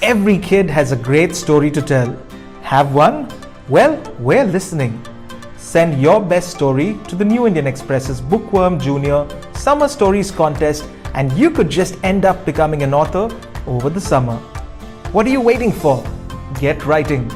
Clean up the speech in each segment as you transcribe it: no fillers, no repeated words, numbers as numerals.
Every kid has a great story to tell. Have one? Well, we're listening. Send your best story to the New Indian Express's Bookworm Junior Summer Stories Contest, and you could just end up becoming an author over the summer. What are you waiting for? Get writing.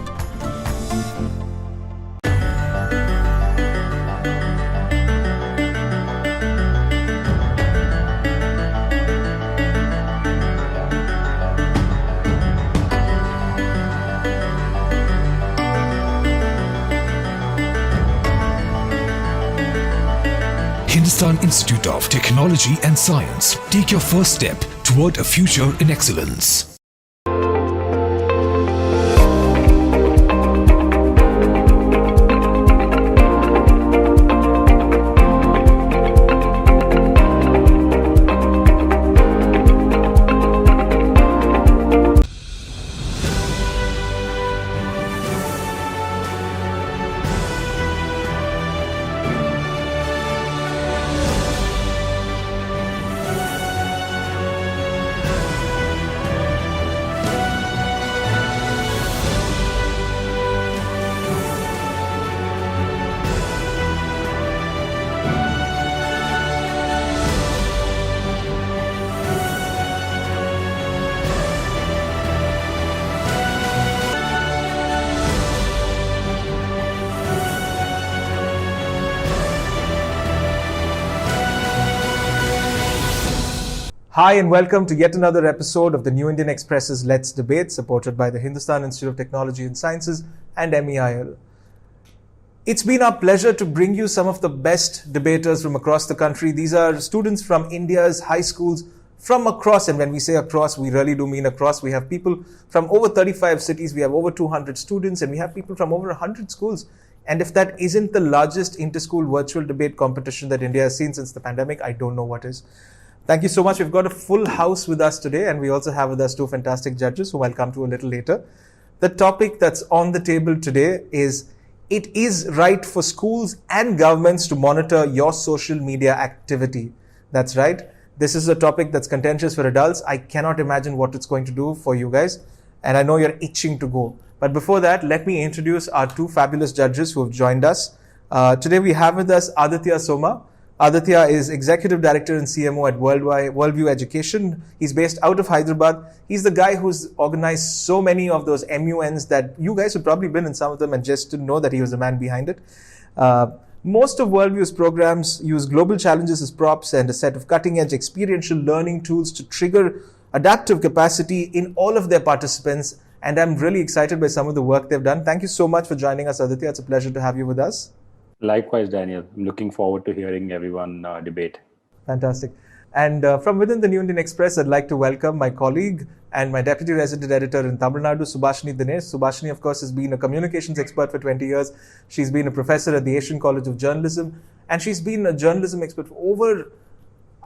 Hindustan Institute of Technology and Science. Take your first step toward a future in excellence. Hi and welcome to yet another episode of the New Indian Express's Let's Debate, supported by the Hindustan Institute of Technology and Sciences and MEIL. It's been our pleasure to bring you some of the best debaters from across the country. These are students from India's high schools from across, and when we say across, we really do mean across. We have people from over 35 cities, we have over 200 students, and we have people from over 100 schools. And if that isn't the largest inter-school virtual debate competition that India has seen since the pandemic, I don't know what is. Thank you so much. We've got a full house with us today, and we also have with us two fantastic judges whom I'll come to a little later. The topic that's on the table today is, it is right for schools and governments to monitor your social media activity. That's right. This is a topic that's contentious for adults. I cannot imagine what it's going to do for you guys, and I know you're itching to go. But before that, let me introduce our two fabulous judges who have joined us. Today we have with us Aditya Soma. Aditya is Executive Director and CMO at Worldview Education. He's based out of Hyderabad. He's the guy who's organized so many of those MUNs that you guys have probably been in some of them and just didn't know that he was the man behind it. Most of Worldview's programs use global challenges as props and a set of cutting-edge experiential learning tools to trigger adaptive capacity in all of their participants. And I'm really excited by some of the work they've done. Thank you so much for joining us, Aditya. It's a pleasure to have you with us. Likewise, Daniel. I'm looking forward to hearing everyone debate. Fantastic. And from within the New Indian Express, I'd like to welcome my colleague and my deputy resident editor in Tamil Nadu, Subhashini Dinesh. Subhashini, of course, has been a communications expert for 20 years. She's been a professor at the Asian College of Journalism, and she's been a journalism expert for over,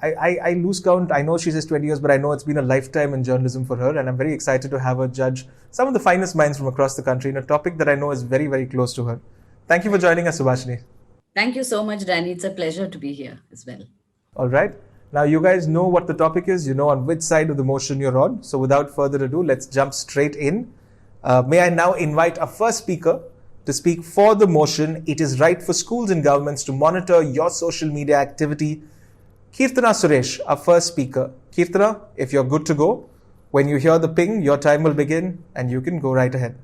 I lose count. I know she says 20 years, but I know it's been a lifetime in journalism for her, and I'm very excited to have her judge some of the finest minds from across the country in a topic that I know is very, very close to her. Thank you for joining us, Subhashini. Thank you so much, Danny. It's a pleasure to be here as well. All right. Now, you guys know what the topic is. You know on which side of the motion you're on. So without further ado, let's jump straight in. May I now invite our first speaker to speak for the motion, it is right for schools and governments to monitor your social media activity. Keerthana Suresh, our first speaker. Keerthana, if you're good to go, when you hear the ping, your time will begin and you can go right ahead.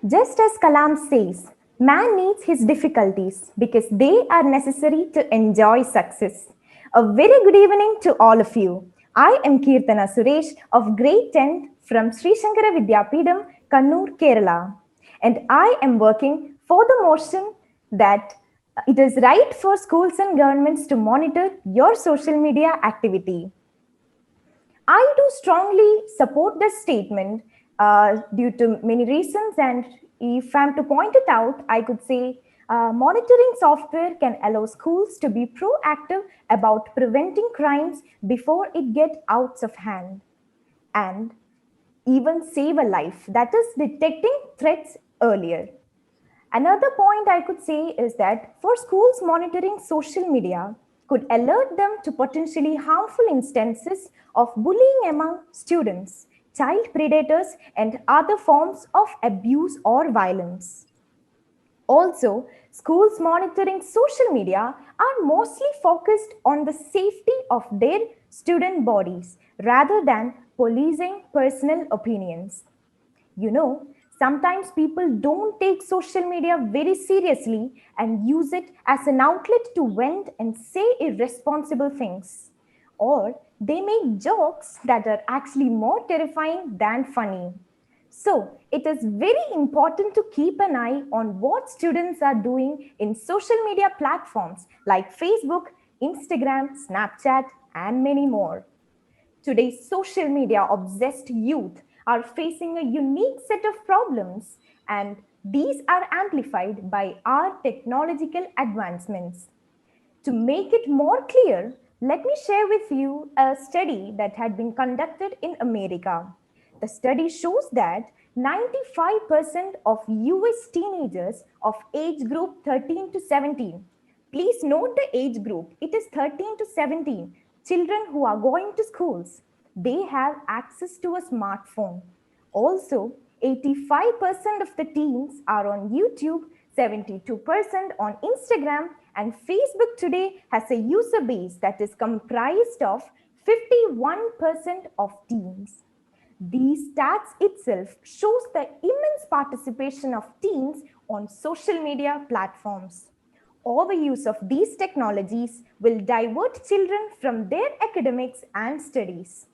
Just as Kalam says, man needs his difficulties because they are necessary to enjoy success. A very good evening to all of you. I am Keerthana Suresh of grade 10 from Sri Shankara Vidyapeetham, Kannur, Kerala. And I am working for the motion that it is right for schools and governments to monitor your social media activity. I do strongly support this statement due to many reasons, and if I'm to point it out, I could say monitoring software can allow schools to be proactive about preventing crimes before it gets out of hand and even save a life, that is detecting threats earlier. Another point I could say is that for schools monitoring social media, could alert them to potentially harmful instances of bullying among students, child predators, and other forms of abuse or violence. Also, schools monitoring social media are mostly focused on the safety of their student bodies rather than policing personal opinions. You know, sometimes people don't take social media very seriously and use it as an outlet to vent and say irresponsible things. Or they make jokes that are actually more terrifying than funny. So, it is very important to keep an eye on what students are doing in social media platforms like Facebook, Instagram, Snapchat, and many more. Today's social media obsessed youth are facing a unique set of problems, and these are amplified by our technological advancements. To make it more clear, let me share with you a study that had been conducted in America. The study shows that 95% of US teenagers of age group 13 to 17, please note the age group, it is 13 to 17, children who are going to schools, they have access to a smartphone. Also, 85% of the teens are on YouTube, 72% on Instagram, and Facebook today has a user base that is comprised of 51% of teens. These stats itself shows the immense participation of teens on social media platforms. Overuse of these technologies will divert children from their academics and studies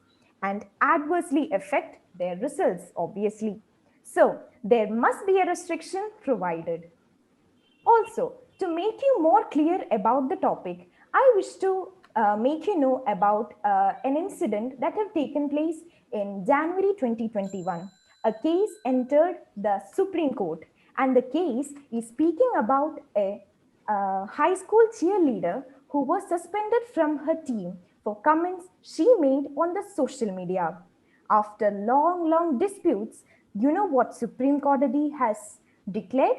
and adversely affect their results, obviously. So, there must be a restriction provided. Also, to make you more clear about the topic, I wish to make you know about an incident that have taken place in January 2021. A case entered the Supreme Court, and the case is speaking about a high school cheerleader who was suspended from her team for comments she made on the social media. After long disputes, you know what Supreme Court has declared?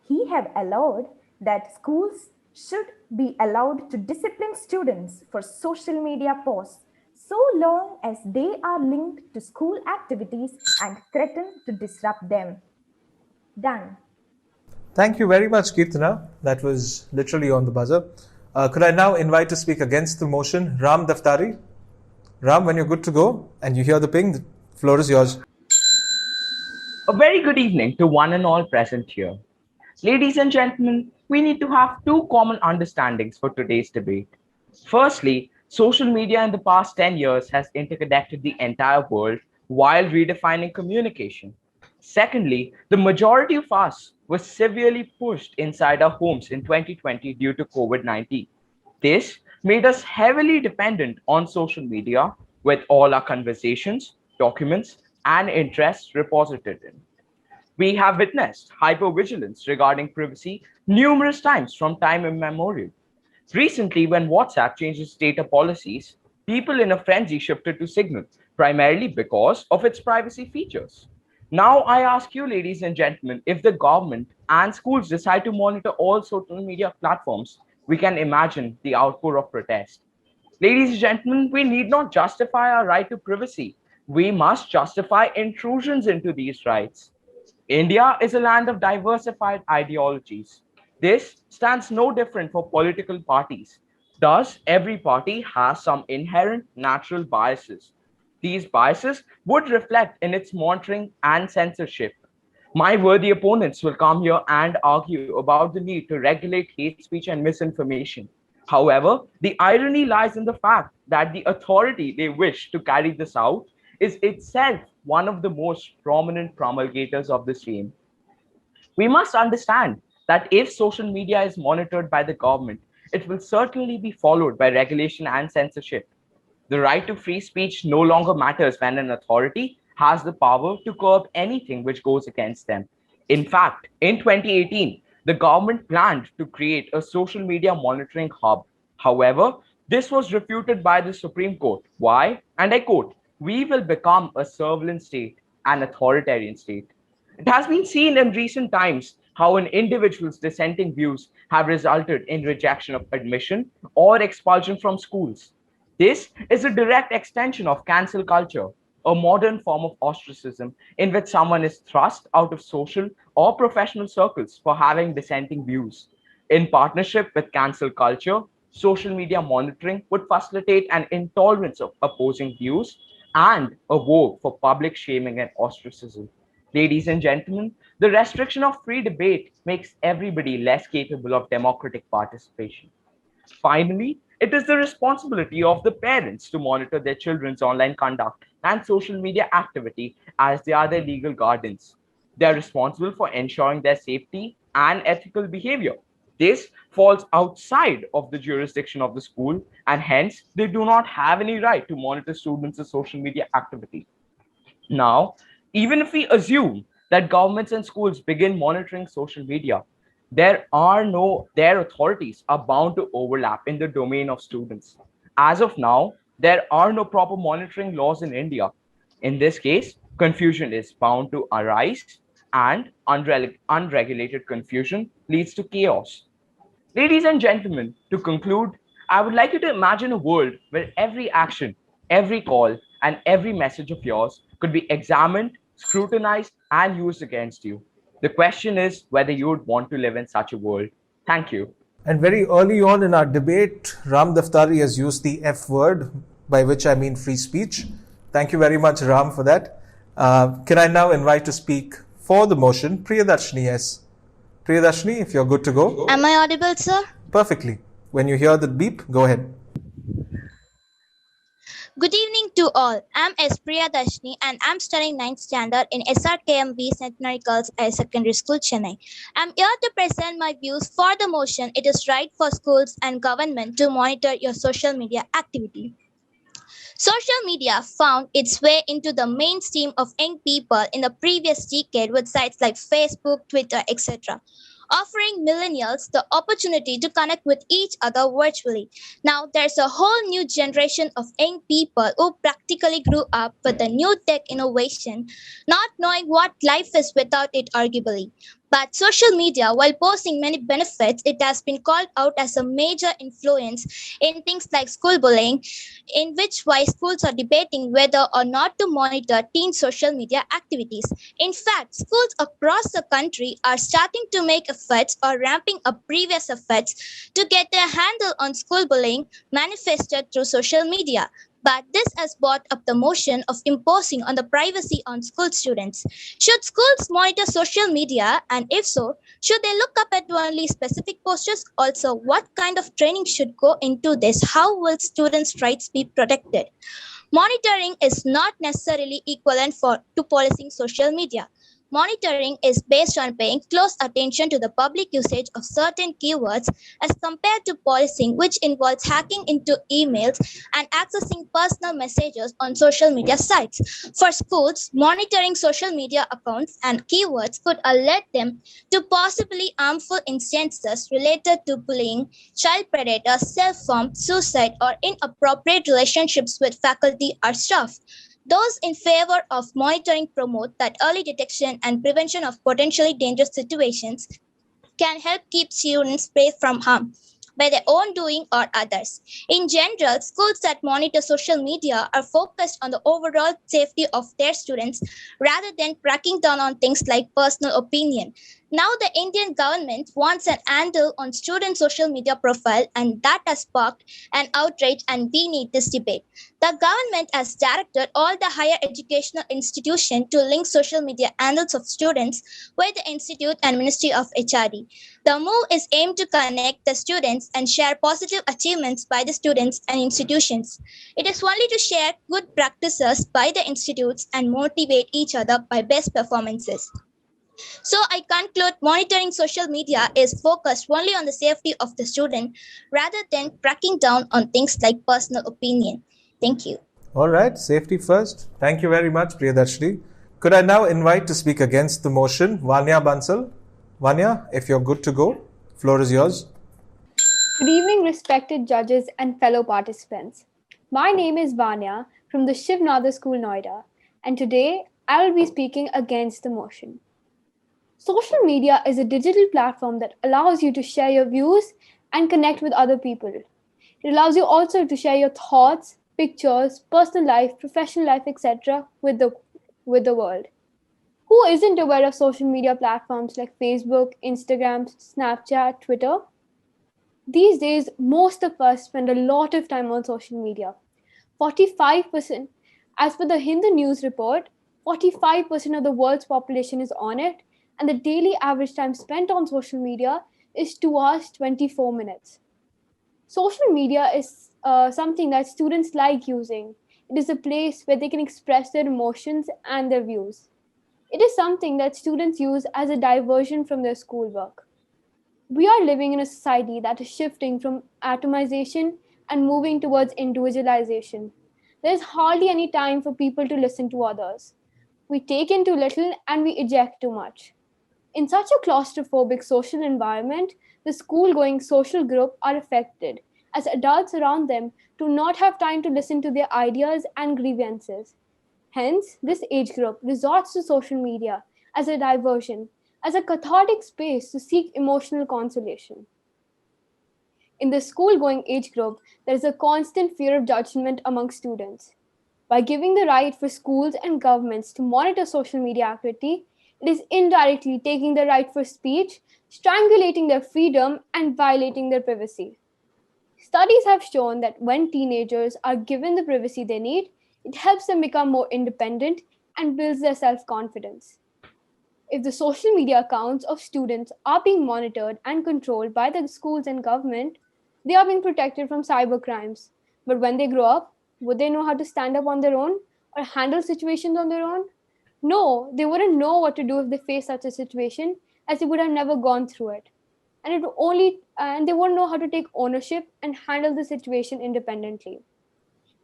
He have allowed that schools should be allowed to discipline students for social media posts so long as they are linked to school activities and threaten to disrupt them. Done. Thank you very much, Kirtana. That was literally on the buzzer. Could I now invite to speak against the motion Ram Daftari? Ram, when you're good to go and you hear the ping, the floor is yours. A very good evening to one and all present here. Ladies and gentlemen, we need to have two common understandings for today's debate. Firstly, social media in the past 10 years has interconnected the entire world while redefining communication. Secondly, the majority of us were severely pushed inside our homes in 2020 due to COVID-19. This made us heavily dependent on social media with all our conversations, documents, and interests reposited in. We have witnessed hypervigilance regarding privacy numerous times from time immemorial. Recently, when WhatsApp changed its data policies, people in a frenzy shifted to Signal, primarily because of its privacy features. Now, I ask you, ladies and gentlemen, if the government and schools decide to monitor all social media platforms, we can imagine the outpour of protest. Ladies and gentlemen, we need not justify our right to privacy. We must justify intrusions into these rights. India is a land of diversified ideologies. This stands no different for political parties. Thus, every party has some inherent natural biases. These biases would reflect in its monitoring and censorship. My worthy opponents will come here and argue about the need to regulate hate speech and misinformation. However, the irony lies in the fact that the authority they wish to carry this out is itself one of the most prominent promulgators of the same. We must understand that if social media is monitored by the government, it will certainly be followed by regulation and censorship. The right to free speech no longer matters when an authority has the power to curb anything which goes against them. In fact, in 2018, the government planned to create a social media monitoring hub. However, this was refuted by the Supreme Court. Why? And I quote, "We will become a surveillance state, an authoritarian state." It has been seen in recent times how an individual's dissenting views have resulted in rejection of admission or expulsion from schools. This is a direct extension of cancel culture, a modern form of ostracism in which someone is thrust out of social or professional circles for having dissenting views. In partnership with cancel culture, social media monitoring would facilitate an intolerance of opposing views and a vogue for public shaming and ostracism. Ladies and gentlemen, the restriction of free debate makes everybody less capable of democratic participation. Finally, it is the responsibility of the parents to monitor their children's online conduct and social media activity as they are their legal guardians. They are responsible for ensuring their safety and ethical behavior. This falls outside of the jurisdiction of the school, and hence they do not have any right to monitor students' social media activity. Now, even if we assume that governments and schools begin monitoring social media, their authorities are bound to overlap in the domain of students. As of now, there are no proper monitoring laws in India. In this case, confusion is bound to arise, and unregulated confusion leads to chaos. Ladies and gentlemen, to conclude, I would like you to imagine a world where every action, every call, and every message of yours could be examined, scrutinized, and used against you. The question is whether you would want to live in such a world. Thank you. And very early on in our debate, Ram Daftari has used the F word, by which I mean free speech. Thank you very much, Ram, for that. Can I now invite to speak for the motion, Priyadarshini S. Priyadarshini, if you're good to go. Am I audible, sir? Perfectly. When you hear the beep, go ahead. Good evening to all. I'm S. Priyadashni and I'm studying 9th standard in SRKMB Centenary Girls High Secondary School, Chennai. I'm here to present my views for the motion. It is right for schools and government to monitor your social media activity. Social media found its way into the mainstream of young people in the previous decade with sites like Facebook, Twitter, etc., offering millennials the opportunity to connect with each other virtually. Now, there's a whole new generation of young people who practically grew up with the new tech innovation, not knowing what life is without it, arguably. But social media, while posing many benefits, it has been called out as a major influence in things like school bullying, in which why schools are debating whether or not to monitor teen social media activities. In fact, schools across the country are starting to make efforts or ramping up previous efforts to get their handle on school bullying manifested through social media. But this has brought up the motion of imposing on the privacy on school students. Should schools monitor social media? And if so, should they look up at only specific posters? Also, what kind of training should go into this? How will students' rights be protected? Monitoring is not necessarily equivalent to policing social media. Monitoring is based on paying close attention to the public usage of certain keywords as compared to policing, which involves hacking into emails and accessing personal messages on social media sites. For schools, monitoring social media accounts and keywords could alert them to possibly harmful instances related to bullying, child predator, self-harm, suicide, or inappropriate relationships with faculty or staff. Those in favor of monitoring promote that early detection and prevention of potentially dangerous situations can help keep students safe from harm by their own doing or others. In general, schools that monitor social media are focused on the overall safety of their students rather than cracking down on things like personal opinion. Now, the Indian government wants an handle on student social media profile, and that has sparked an outrage, and we need this debate. The government has directed all the higher educational institutions to link social media handles of students with the Institute and Ministry of HRD. The move is aimed to connect the students and share positive achievements by the students and institutions. It is only to share good practices by the institutes and motivate each other by best performances. So I conclude monitoring social media is focused only on the safety of the student rather than cracking down on things like personal opinion. Thank you. All right, safety first. Thank you very much, Priyadarshini. Could I now invite to speak against the motion, Vanya Bansal? Vanya, if you're good to go, floor is yours. Good evening, respected judges and fellow participants. My name is Vanya from the Shiv Nadar School, Noida, and today I will be speaking against the motion. Social media is a digital platform that allows you to share your views and connect with other people. It allows you also to share your thoughts, pictures, personal life, professional life, etc. with the world. Who isn't aware of social media platforms like Facebook, Instagram, Snapchat, Twitter? These days, most of us spend a lot of time on social media. 45%, as per the Hindu news report, 45% of the world's population is on it, and the daily average time spent on social media is 2 hours 24 minutes. Social media is something that students like using. It is a place where they can express their emotions and their views. It is something that students use as a diversion from their schoolwork. We are living in a society that is shifting from atomization and moving towards individualization. There is hardly any time for people to listen to others. We take in too little and we eject too much. In such a claustrophobic social environment, the school going social group are affected, as adults around them do not have time to listen to their ideas and grievances. Hence, this age group resorts to social media as a diversion, as a cathartic space to seek emotional consolation. In the school going age group, there is a constant fear of judgment among students. By giving the right for schools and governments to monitor social media activity, it is indirectly taking the right for speech, strangulating their freedom, and violating their privacy. Studies have shown that when teenagers are given the privacy they need, it helps them become more independent and builds their self confidence. If the social media accounts of students are being monitored and controlled by the schools and government, they are being protected from cyber crimes. But when they grow up, would they know how to stand up on their own or handle situations on their own? No, they wouldn't know what to do if they face such a situation, as they would have never gone through it. And they won't know how to take ownership and handle the situation independently.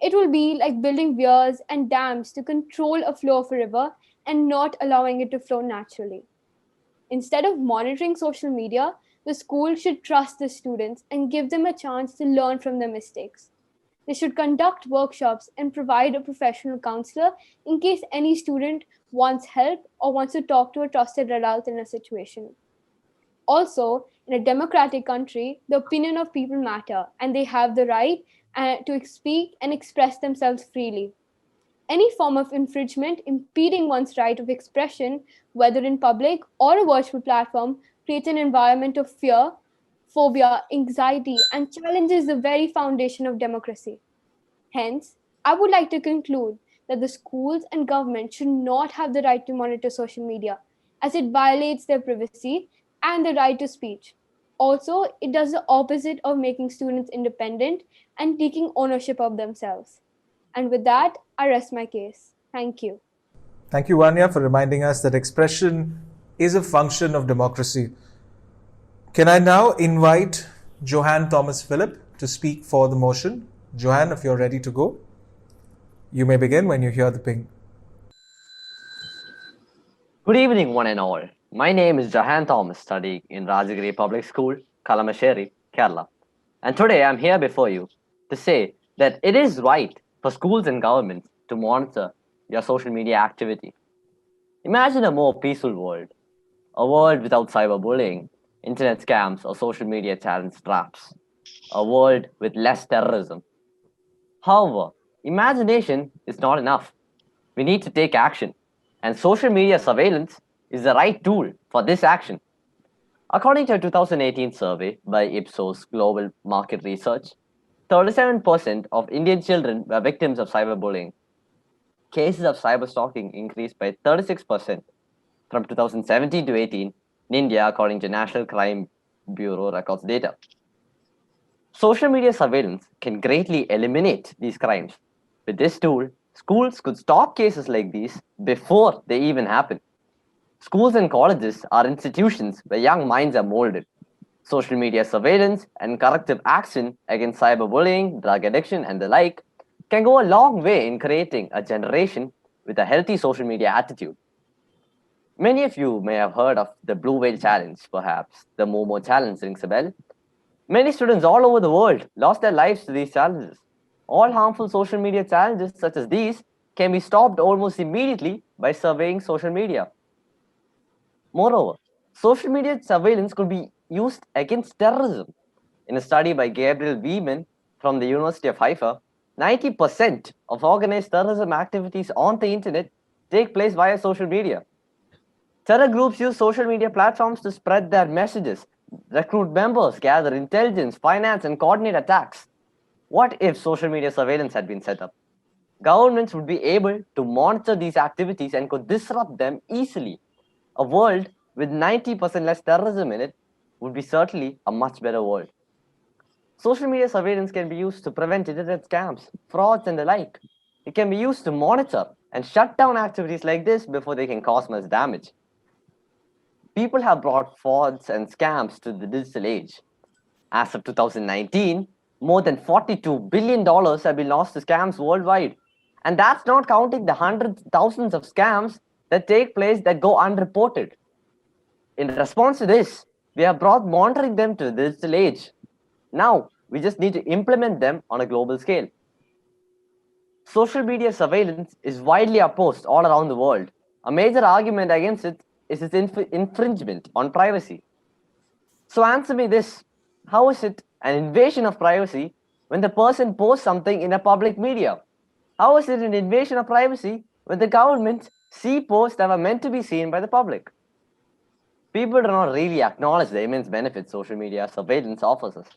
It will be like building weirs and dams to control a flow of a river and not allowing it to flow naturally. Instead of monitoring social media, the school should trust the students and give them a chance to learn from their mistakes. They should conduct workshops and provide a professional counselor in case any student wants help or wants to talk to a trusted adult in a situation. Also, in a democratic country, the opinion of people matter and they have the right to speak and express themselves freely. Any form of infringement impeding one's right of expression, whether in public or a virtual platform, creates an environment of fear, phobia, anxiety, and challenges the very foundation of democracy. Hence, I would like to conclude that the schools and government should not have the right to monitor social media, as it violates their privacy and the right to speech. Also, it does the opposite of making students independent and taking ownership of themselves. And with that, I rest my case. Thank you. Thank you, Vanya, for reminding us that expression is a function of democracy. Can I now invite Johann Thomas Philip to speak for the motion? Johann, if you're ready to go, you may begin when you hear the ping. Good evening, one and all. My name is Jahan Thomas, studying in Rajagiri Public School, Kalamassery, Kerala. And today I'm here before you to say that it is right for schools and governments to monitor your social media activity. Imagine a more peaceful world, a world without cyberbullying, internet scams, or social media challenge traps, a world with less terrorism. However, imagination is not enough. We need to take action, and social media surveillance is the right tool for this action. According to a 2018 survey by Ipsos Global Market Research, 37% of Indian children were victims of cyberbullying. Cases of cyberstalking increased by 36% from 2017 to 18 in India, according to National Crime Bureau records data. Social media surveillance can greatly eliminate these crimes. With this tool, schools could stop cases like these before they even happen. Schools and colleges are institutions where young minds are molded. Social media surveillance and corrective action against cyberbullying, drug addiction, and the like can go a long way in creating a generation with a healthy social media attitude. Many of you may have heard of the Blue Whale Challenge, perhaps. The Momo Challenge rings a bell. Many students all over the world lost their lives to these challenges. All harmful social media challenges such as these can be stopped almost immediately by surveying social media. Moreover, social media surveillance could be used against terrorism. In a study by Gabriel Wieman from the University of Haifa, 90% of organized terrorism activities on the internet take place via social media. Terror groups use social media platforms to spread their messages, recruit members, gather intelligence, finance, and coordinate attacks. What if social media surveillance had been set up? Governments would be able to monitor these activities and could disrupt them easily. A world with 90% less terrorism in it would be certainly a much better world. Social media surveillance can be used to prevent internet scams, frauds, and the like. It can be used to monitor and shut down activities like this before they can cause much damage. People have brought frauds and scams to the digital age. As of 2019, more than $42 billion have been lost to scams worldwide. And that's not counting the hundreds, thousands of scams that take place that go unreported. In response to this, we have brought monitoring them to the digital age. Now, we just need to implement them on a global scale. Social media surveillance is widely opposed all around the world. A major argument against it is its infringement on privacy. So answer me this, how is it an invasion of privacy when the person posts something in a public media? How is it an invasion of privacy when the government see posts that are meant to be seen by the public? People do not really acknowledge the immense benefits social media surveillance offers us.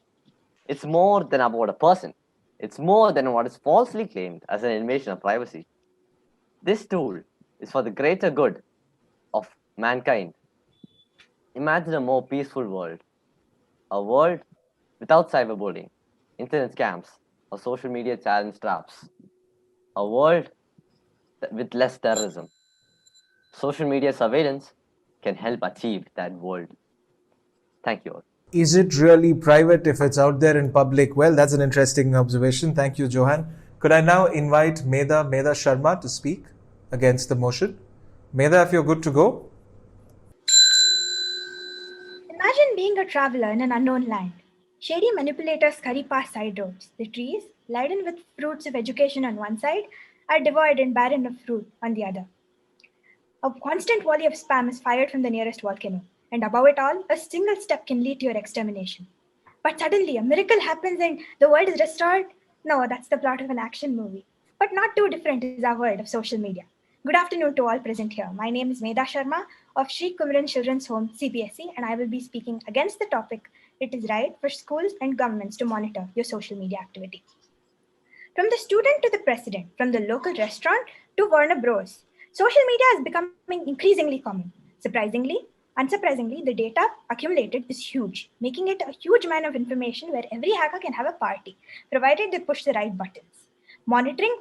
It's more than about a person. It's more than what is falsely claimed as an invasion of privacy. This tool is for the greater good of mankind. Imagine a more peaceful world. A world without cyberbullying, internet scams, or social media challenge traps. A world with less terrorism. Social media surveillance can help achieve that world. Thank you all. Is it really private if it's out there in public? Well, that's an interesting observation. Thank you, Johan. Could I now invite Medha Sharma to speak against the motion? Medha, if you're good to go. Imagine being a traveler in an unknown land. Shady manipulators scurry past side roads. The trees, laden with fruits of education on one side, are devoid and barren of fruit on the other. A constant volley of spam is fired from the nearest volcano, and above it all, a single step can lead to your extermination. But suddenly, a miracle happens and the world is restored? No, that's the plot of an action movie. But not too different is our world of social media. Good afternoon to all present here. My name is Medha Sharma of Sri Kumran Children's Home, CBSE, and I will be speaking against the topic, it is right for schools and governments to monitor your social media activity. From the student to the president, from the local restaurant to Warner Bros., social media is becoming increasingly common. Unsurprisingly, the data accumulated is huge, making it a huge mine of information where every hacker can have a party, provided they push the right buttons. A monitoring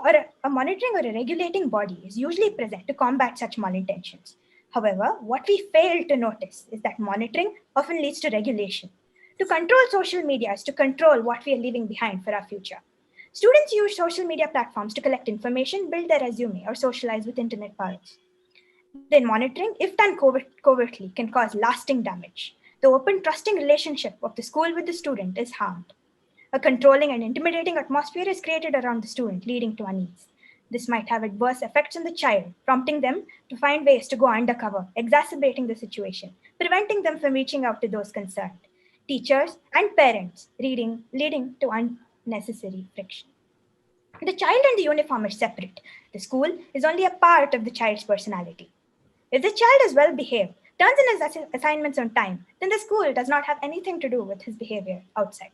or a regulating body is usually present to combat such malintentions. However, what we fail to notice is that monitoring often leads to regulation. To control social media is to control what we are leaving behind for our future. Students use social media platforms to collect information, build their resume, or socialize with internet pals. Then monitoring, if done covertly, can cause lasting damage. The open, trusting relationship of the school with the student is harmed. A controlling and intimidating atmosphere is created around the student, leading to unease. This might have adverse effects on the child, prompting them to find ways to go undercover, exacerbating the situation, preventing them from reaching out to those concerned, teachers and parents, leading to unnecessary friction. The child and the uniform are separate. The school is only a part of the child's personality. If the child is well behaved, turns in his assignments on time, then the school does not have anything to do with his behavior outside.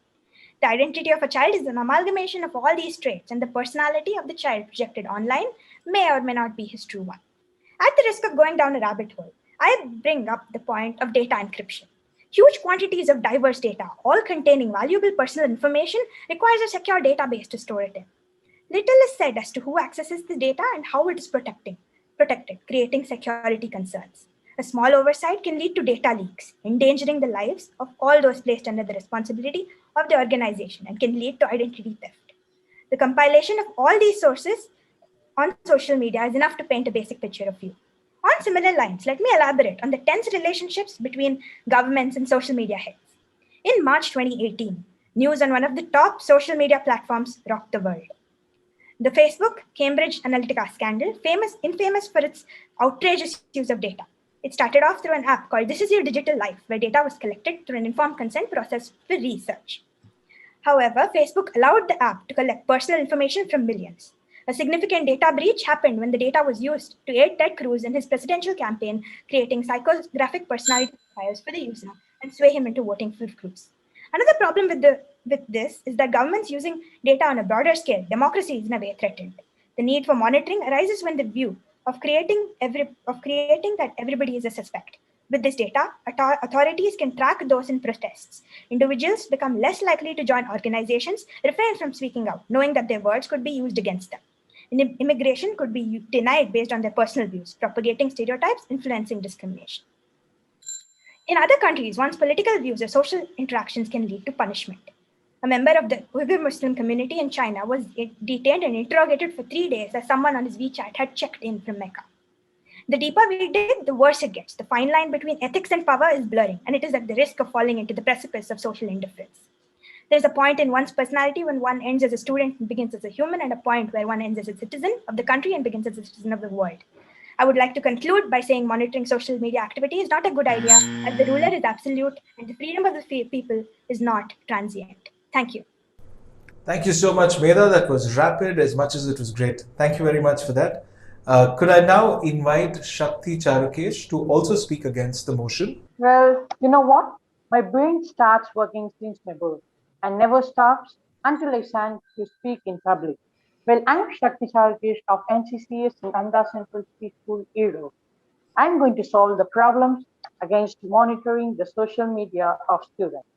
The identity of a child is an amalgamation of all these traits, and the personality of the child projected online may or may not be his true one. At the risk of going down a rabbit hole, I bring up the point of data encryption. Huge quantities of diverse data, all containing valuable personal information, requires a secure database to store it in. Little is said as to who accesses the data and how it is protected, creating security concerns. A small oversight can lead to data leaks, endangering the lives of all those placed under the responsibility of the organization and can lead to identity theft. The compilation of all these sources on social media is enough to paint a basic picture of you. On similar lines, let me elaborate on the tense relationships between governments and social media heads. In March 2018, news on one of the top social media platforms rocked the world. The Facebook Cambridge Analytica scandal, infamous for its outrageous use of data. It started off through an app called This Is Your Digital Life, where data was collected through an informed consent process for research. However, Facebook allowed the app to collect personal information from millions. A significant data breach happened when the data was used to aid Ted Cruz in his presidential campaign, creating psychographic personality profiles for the user and sway him into voting for Cruz. Another problem with this is that governments using data on a broader scale, democracy is in a way threatened. The need for monitoring arises when the view of creating that everybody is a suspect. With this data, authorities can track those in protests. Individuals become less likely to join organizations, refrain from speaking out, knowing that their words could be used against them. Immigration could be denied based on their personal views, propagating stereotypes, influencing discrimination. In other countries, one's political views or social interactions can lead to punishment. A member of the Uyghur Muslim community in China was detained and interrogated for 3 days as someone on his WeChat had checked in from Mecca. The deeper we dig, the worse it gets. The fine line between ethics and power is blurring, and it is at the risk of falling into the precipice of social indifference. There's a point in one's personality when one ends as a student and begins as a human, and a point where one ends as a citizen of the country and begins as a citizen of the world. I would like to conclude by saying monitoring social media activity is not a good idea, as the ruler is absolute and the freedom of the people is not transient. Thank you. Thank you so much, Medha. That was rapid as much as it was great. Thank you very much for that. Could I now invite Shakti Charukesh to also speak against the motion? Well, you know what? My brain starts working since my birth and never stops until I stand to speak in public. Well, I'm Shakti Charukesh of NCCS in Anda Central School, Europe. I'm going to solve the problems against monitoring the social media of students.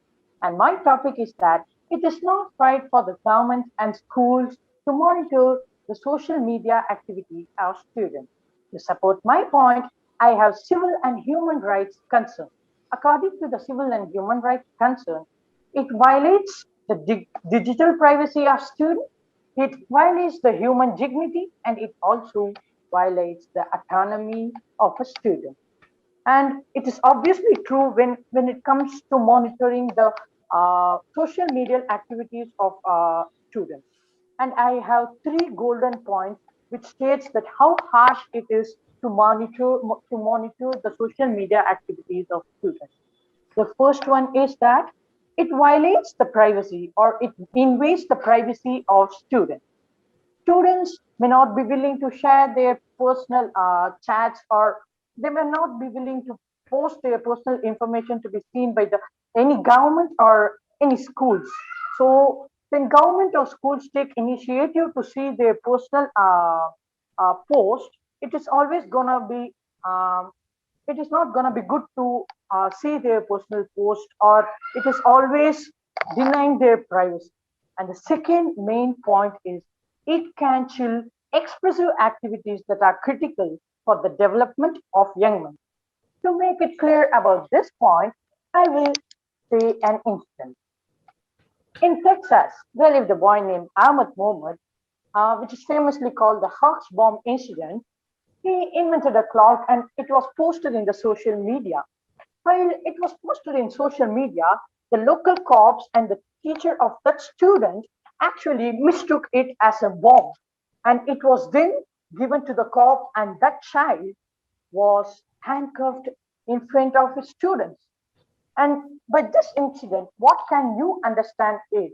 And my topic is that it is not right for the government and schools to monitor the social media activity of students. To support my point, I have civil and human rights concern. According to the civil and human rights concern, it violates the digital privacy of students, it violates the human dignity, and it also violates the autonomy of a student. And it is obviously true when it comes to monitoring the social media activities of students. And I have 3 golden points which states that how harsh it is to monitor the social media activities of students. The first one is that it violates the privacy or it invades the privacy of students. Students may not be willing to share their personal chats, or they may not be willing to post their personal information to be seen by any government or any schools. So when government or schools take initiative to see their personal post, it is always gonna be it is not gonna be good to see their personal post, or it is always denying their privacy. And the second main point is it can chill expressive activities that are critical for the development of young men. To make it clear about this point, I will say an instance. In Texas, there lived a boy named Ahmad Mohammed, which is famously called the Hawks bomb incident. He invented a clock and it was posted in the social media. While it was posted in social media, the local cops and the teacher of that student actually mistook it as a bomb. And it was then given to the cop, and that child was handcuffed in front of his students. And by this incident, what can you understand is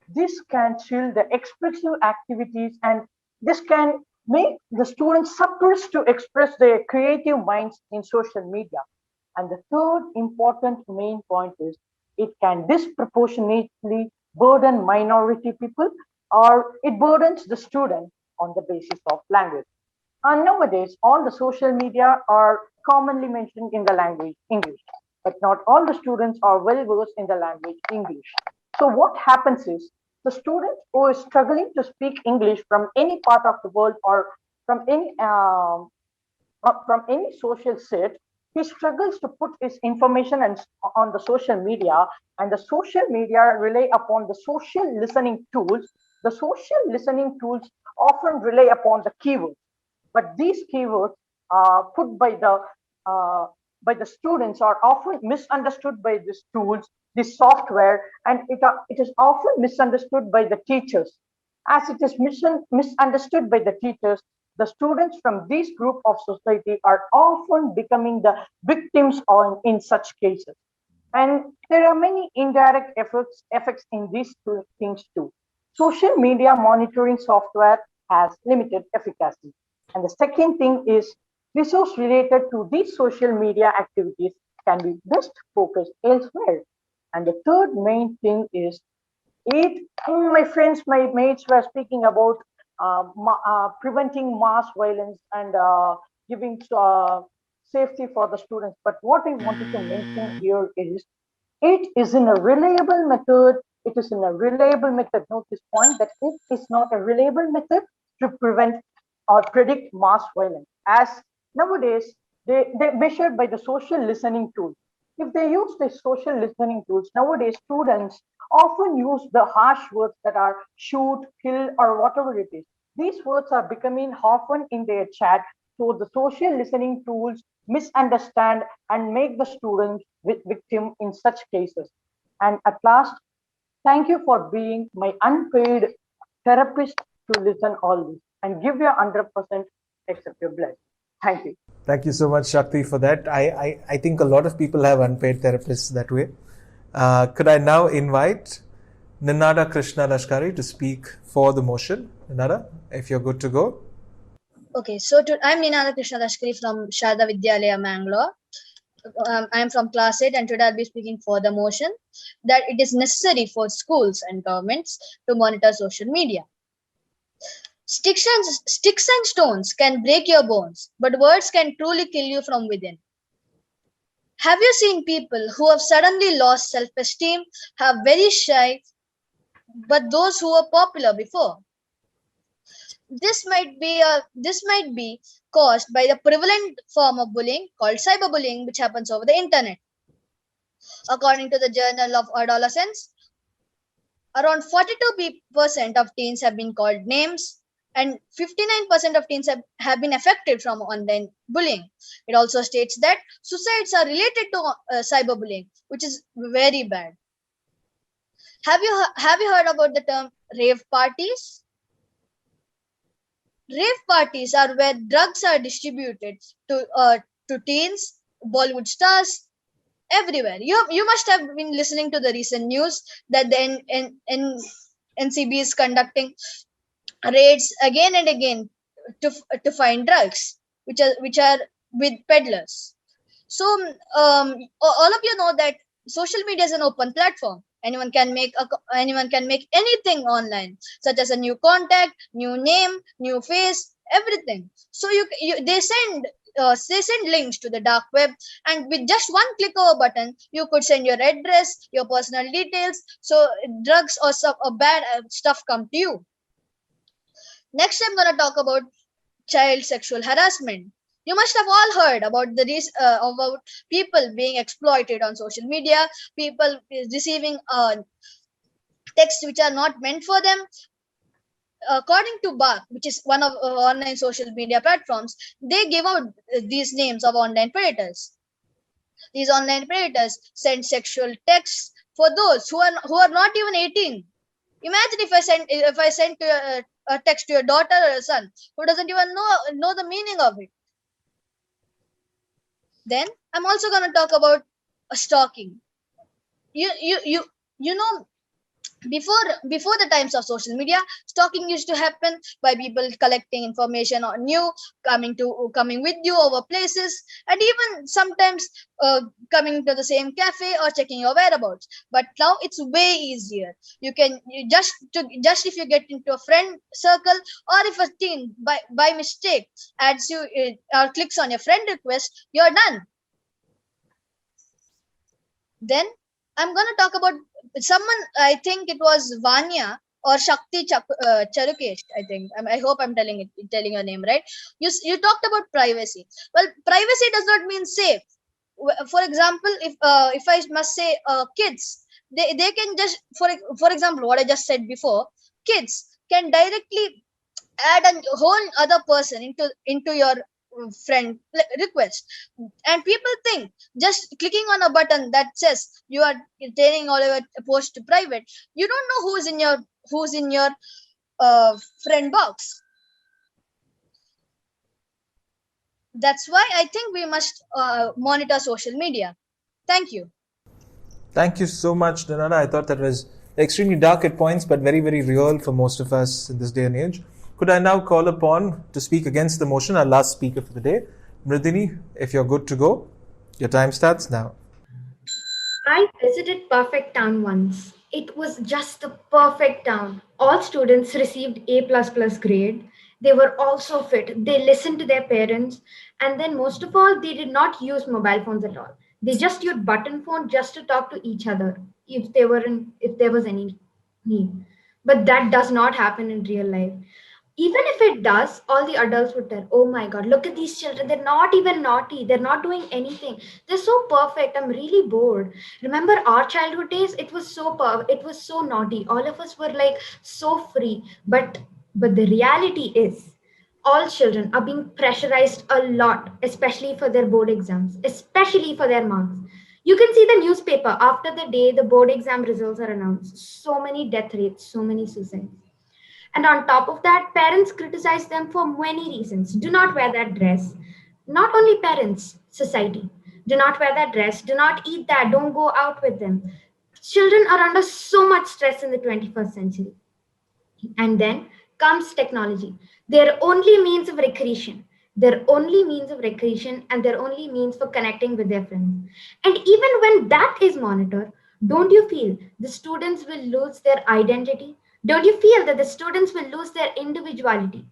this can chill the expressive activities, and this can make the students suppressed to express their creative minds in social media. And the third important main point is it can disproportionately burden minority people, or it burdens the student on the basis of language. And nowadays, all the social media are commonly mentioned in the language English, but not all the students are well versed in the language English. So what happens is the student who is struggling to speak English from any part of the world, or from any social set, he struggles to put his information on the social media, and the social media rely upon the social listening tools. The social listening tools often rely upon the keywords, but these keywords put by the students are often misunderstood by these tools, this software, and it is often misunderstood by the teachers. As it is misunderstood by the teachers, The students from this group of society are often becoming the victims in such cases. And there are many indirect effects in these two things too. Social media monitoring software has limited efficacy. And the second thing is resource related to these social media activities can be best focused elsewhere. And the third main thing is my friends, my mates were speaking about preventing mass violence and giving safety for the students. But what I wanted to mention here is it is in a reliable method. It is in a reliable method. Note this point that it is not a reliable method to prevent or predict mass violence. As nowadays, they measured by the social listening tool. If they use the social listening tools, nowadays students often use the harsh words that are shoot, kill, or whatever it is. These words are becoming often in their chat. So the social listening tools misunderstand and make the students victim in such cases. And at last, thank you for being my unpaid therapist to listen all this and give your 100% except your bless. Thank you. Thank you so much, Shakti, for that. I think a lot of people have unpaid therapists that way. Could I now invite Ninada Krishna Lashkari to speak for the motion? Ninada, if you're good to go. Okay, so I'm Ninada Krishna Lashkari from Sharda Vidyalaya, Mangalore. I'm from class 8 and today I'll be speaking for the motion that it is necessary for schools and governments to monitor social media. Sticks and stones can break your bones, but words can truly kill you from within. Have you seen people who have suddenly lost self-esteem, have very shy, but those who were popular before? This might be caused by the prevalent form of bullying called cyberbullying, which happens over the internet. According to the Journal of Adolescence, around 42% of teens have been called names, and 59% of teens have been affected from online bullying. It also states that suicides are related to cyberbullying, which is very bad. Have you heard about the term rave parties? Rave parties are where drugs are distributed to teens, Bollywood stars, everywhere. You must have been listening to the recent news that the NCB is conducting raids again and again to find drugs which are with peddlers. So all of you know that social media is an open platform. Anyone can make anything online, such as a new contact, new name, new face, everything. So they send links to the dark web, and with just one click of a button, you could send your address, your personal details. So drugs or bad stuff come to you. Next, I'm gonna talk about child sexual harassment. You must have all heard about about people being exploited on social media, people receiving texts which are not meant for them. According to Bark, which is one of online social media platforms, they give out these names of online predators. These online predators send sexual texts for those who are not even 18. Imagine if I sent a text to your daughter or a son who doesn't even know the meaning of it. Then I'm also going to talk about stalking. You know, before the times of social media, stalking used to happen by people collecting information on you, coming with you over places, and even sometimes coming to the same cafe or checking your whereabouts. But now it's way easier. Just if you get into a friend circle, or if a teen by mistake adds you or clicks on your friend request, you're done. Then I'm going to talk about someone. I think it was Vanya or Shakti Charukesh. I think. I hope I'm telling your name right. You talked about privacy. Well, privacy does not mean safe. For example, if I must say kids, they can just for example what I just said before, kids can directly add a whole other person into your friend request, and people think just clicking on a button that says you are turning all your post to private, you don't know who's in your friend box. That's why I think we must monitor social media. Thank you. Thank you so much, Donada. I thought that was extremely dark at points, but very, very real for most of us in this day and age. Could I now call upon to speak against the motion our last speaker for the day? Mridini, if you're good to go, your time starts now. I visited Perfect Town once. It was just the perfect town. All students received A++ grade. They were all so fit. They listened to their parents. And then most of all, they did not use mobile phones at all. They just used button phone just to talk to each other if there was any need. But that does not happen in real life. Even if it does, all the adults would tell, oh my God, look at these children. They're not even naughty. They're not doing anything. They're so perfect. I'm really bored. Remember our childhood days? It was so it was so naughty. All of us were like so free. But the reality is all children are being pressurized a lot, especially for their board exams, especially for their marks. You can see the newspaper after the day the board exam results are announced. So many death rates, so many suicides. And on top of that, parents criticize them for many reasons. Do not wear that dress. Not only parents, society. Do not wear that dress. Do not eat that. Don't go out with them. Children are under so much stress in the 21st century. And then comes technology. Their only means of recreation. Their only means of recreation and their only means for connecting with their friends. And even when that is monitored, don't you feel the students will lose their identity? Don't you feel that the students will lose their individuality?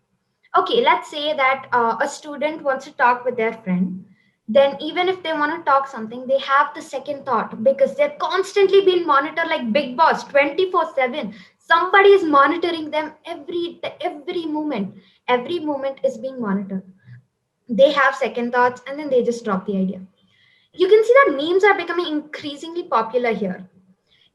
Okay, let's say that a student wants to talk with their friend. Then even if they want to talk something, they have the second thought because they're constantly being monitored like Big Boss 24/7. Somebody is monitoring them every moment. Every moment is being monitored. They have second thoughts and then they just drop the idea. You can see that memes are becoming increasingly popular here.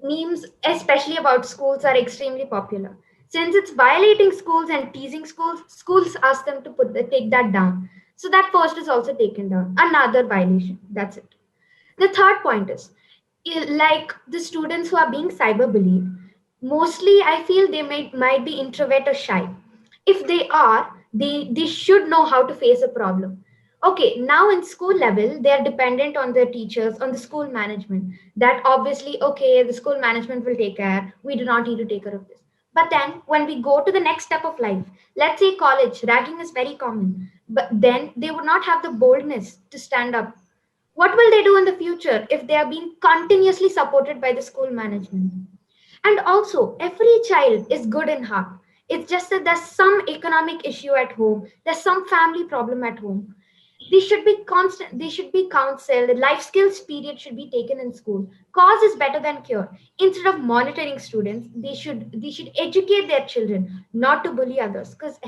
Memes, especially about schools, are extremely popular. Since it's violating schools and teasing schools, schools ask them to take that down. So that post is also taken down. Another violation. That's it. The third point is like the students who are being cyberbullied. Mostly, I feel they might be introvert or shy. If they are, they should know how to face a problem. Okay, now in school level, they're dependent on their teachers, on the school management. That obviously, okay, the school management will take care. We do not need to take care of this. But then when we go to the next step of life, let's say college, ragging is very common. But then they would not have the boldness to stand up. What will they do in the future if they are being continuously supported by the school management? And also, every child is good in heart. It's just that there's some economic issue at home, there's some family problem at home. They should be constant, they should be counseled. The life skills period should be taken in school. Cause is better than cure. Instead of monitoring students, they should educate their children not to bully others because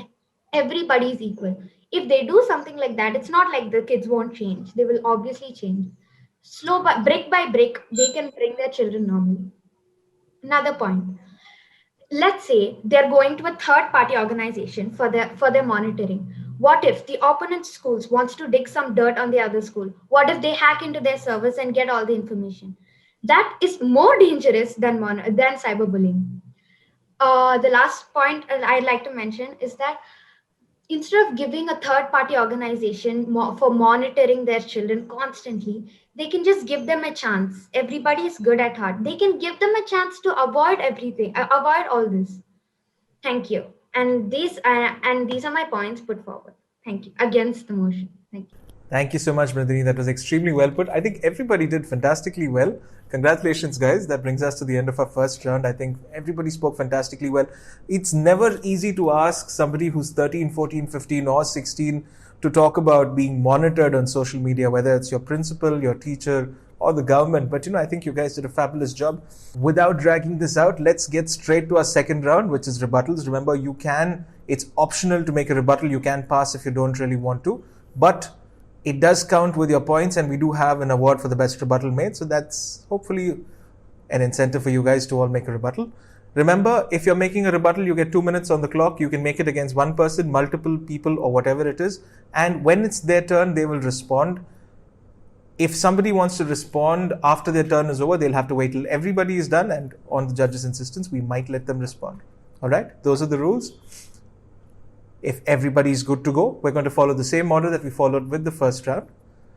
everybody is equal. If they do something like that, it's not like the kids won't change. They will obviously change. Slow by brick, they can bring their children normally. Another point, let's say they're going to a third party organization for their monitoring. What if the opponent schools wants to dig some dirt on the other school? What if they hack into their servers and get all the information? That is more dangerous than cyberbullying. The last point I'd like to mention is that instead of giving a third party organization for monitoring their children constantly, they can just give them a chance. Everybody is good at heart. They can give them a chance to avoid everything, avoid all this. Thank you. And these are my points put forward. Thank you. Against the motion. Thank you. Thank you so much, Mridini. That was extremely well put. I think everybody did fantastically well. Congratulations, guys. That brings us to the end of our first round. I think everybody spoke fantastically well. It's never easy to ask somebody who's 13, 14, 15 or 16 to talk about being monitored on social media, whether it's your principal, your teacher, or the government. But I think you guys did a fabulous job. Without dragging this out, let's get straight to our second round, which is rebuttals. Remember, it's optional to make a rebuttal. You can pass if you don't really want to. But it does count with your points, and we do have an award for the best rebuttal made. So that's hopefully an incentive for you guys to all make a rebuttal. Remember, if you're making a rebuttal, you get 2 minutes on the clock. You can make it against one person, multiple people, or whatever it is. And when it's their turn, they will respond. If somebody wants to respond after their turn is over, they'll have to wait till everybody is done. And on the judge's insistence, we might let them respond. All right? Those are the rules. if everybody's good to go, we're going to follow the same model that we followed with the first round.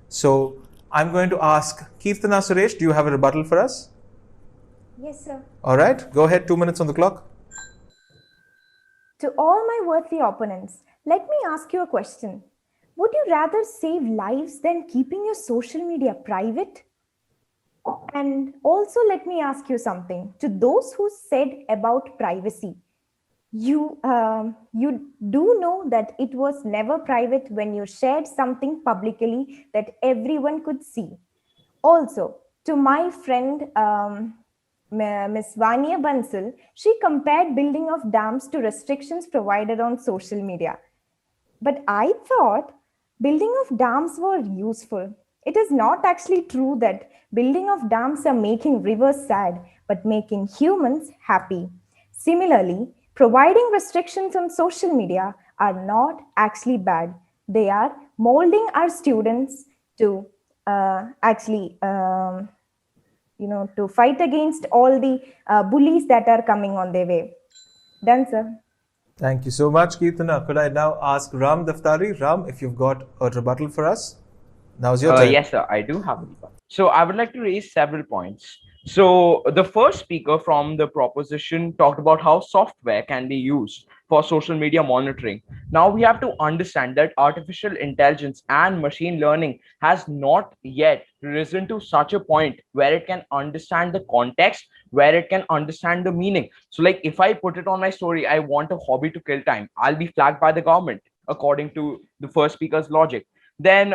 So I'm going to ask Kirtana Suresh, do you have a rebuttal for us? Yes, sir. All right, go ahead, 2 minutes on the clock. To all my worthy opponents, let me ask you a question. Would you rather save lives than keeping your social media private? And also let me ask you something. To those who said about privacy, you do know that it was never private when you shared something publicly that everyone could see. Also, to my friend Ms. Vania Bansal, she compared building of dams to restrictions provided on social media. But I thought building of dams were useful. It is not actually true that building of dams are making rivers sad, but making humans happy. Similarly, providing restrictions on social media are not actually bad. They are molding our students to to fight against all the bullies that are coming on their way. Done, sir. Thank you so much, Kirtana. Could I now ask Ram Daftari? Ram, if you've got a rebuttal for us, now's your time. Yes, sir, I do have a rebuttal. So I would like to raise several points. So the first speaker from the proposition talked about how software can be used for social media monitoring. Now we have to understand that artificial intelligence and machine learning has not yet risen to such a point where it can understand the context, where it can understand the meaning. So like if I put it on my story, I want a hobby to kill time, I'll be flagged by the government according to the first speaker's logic. Then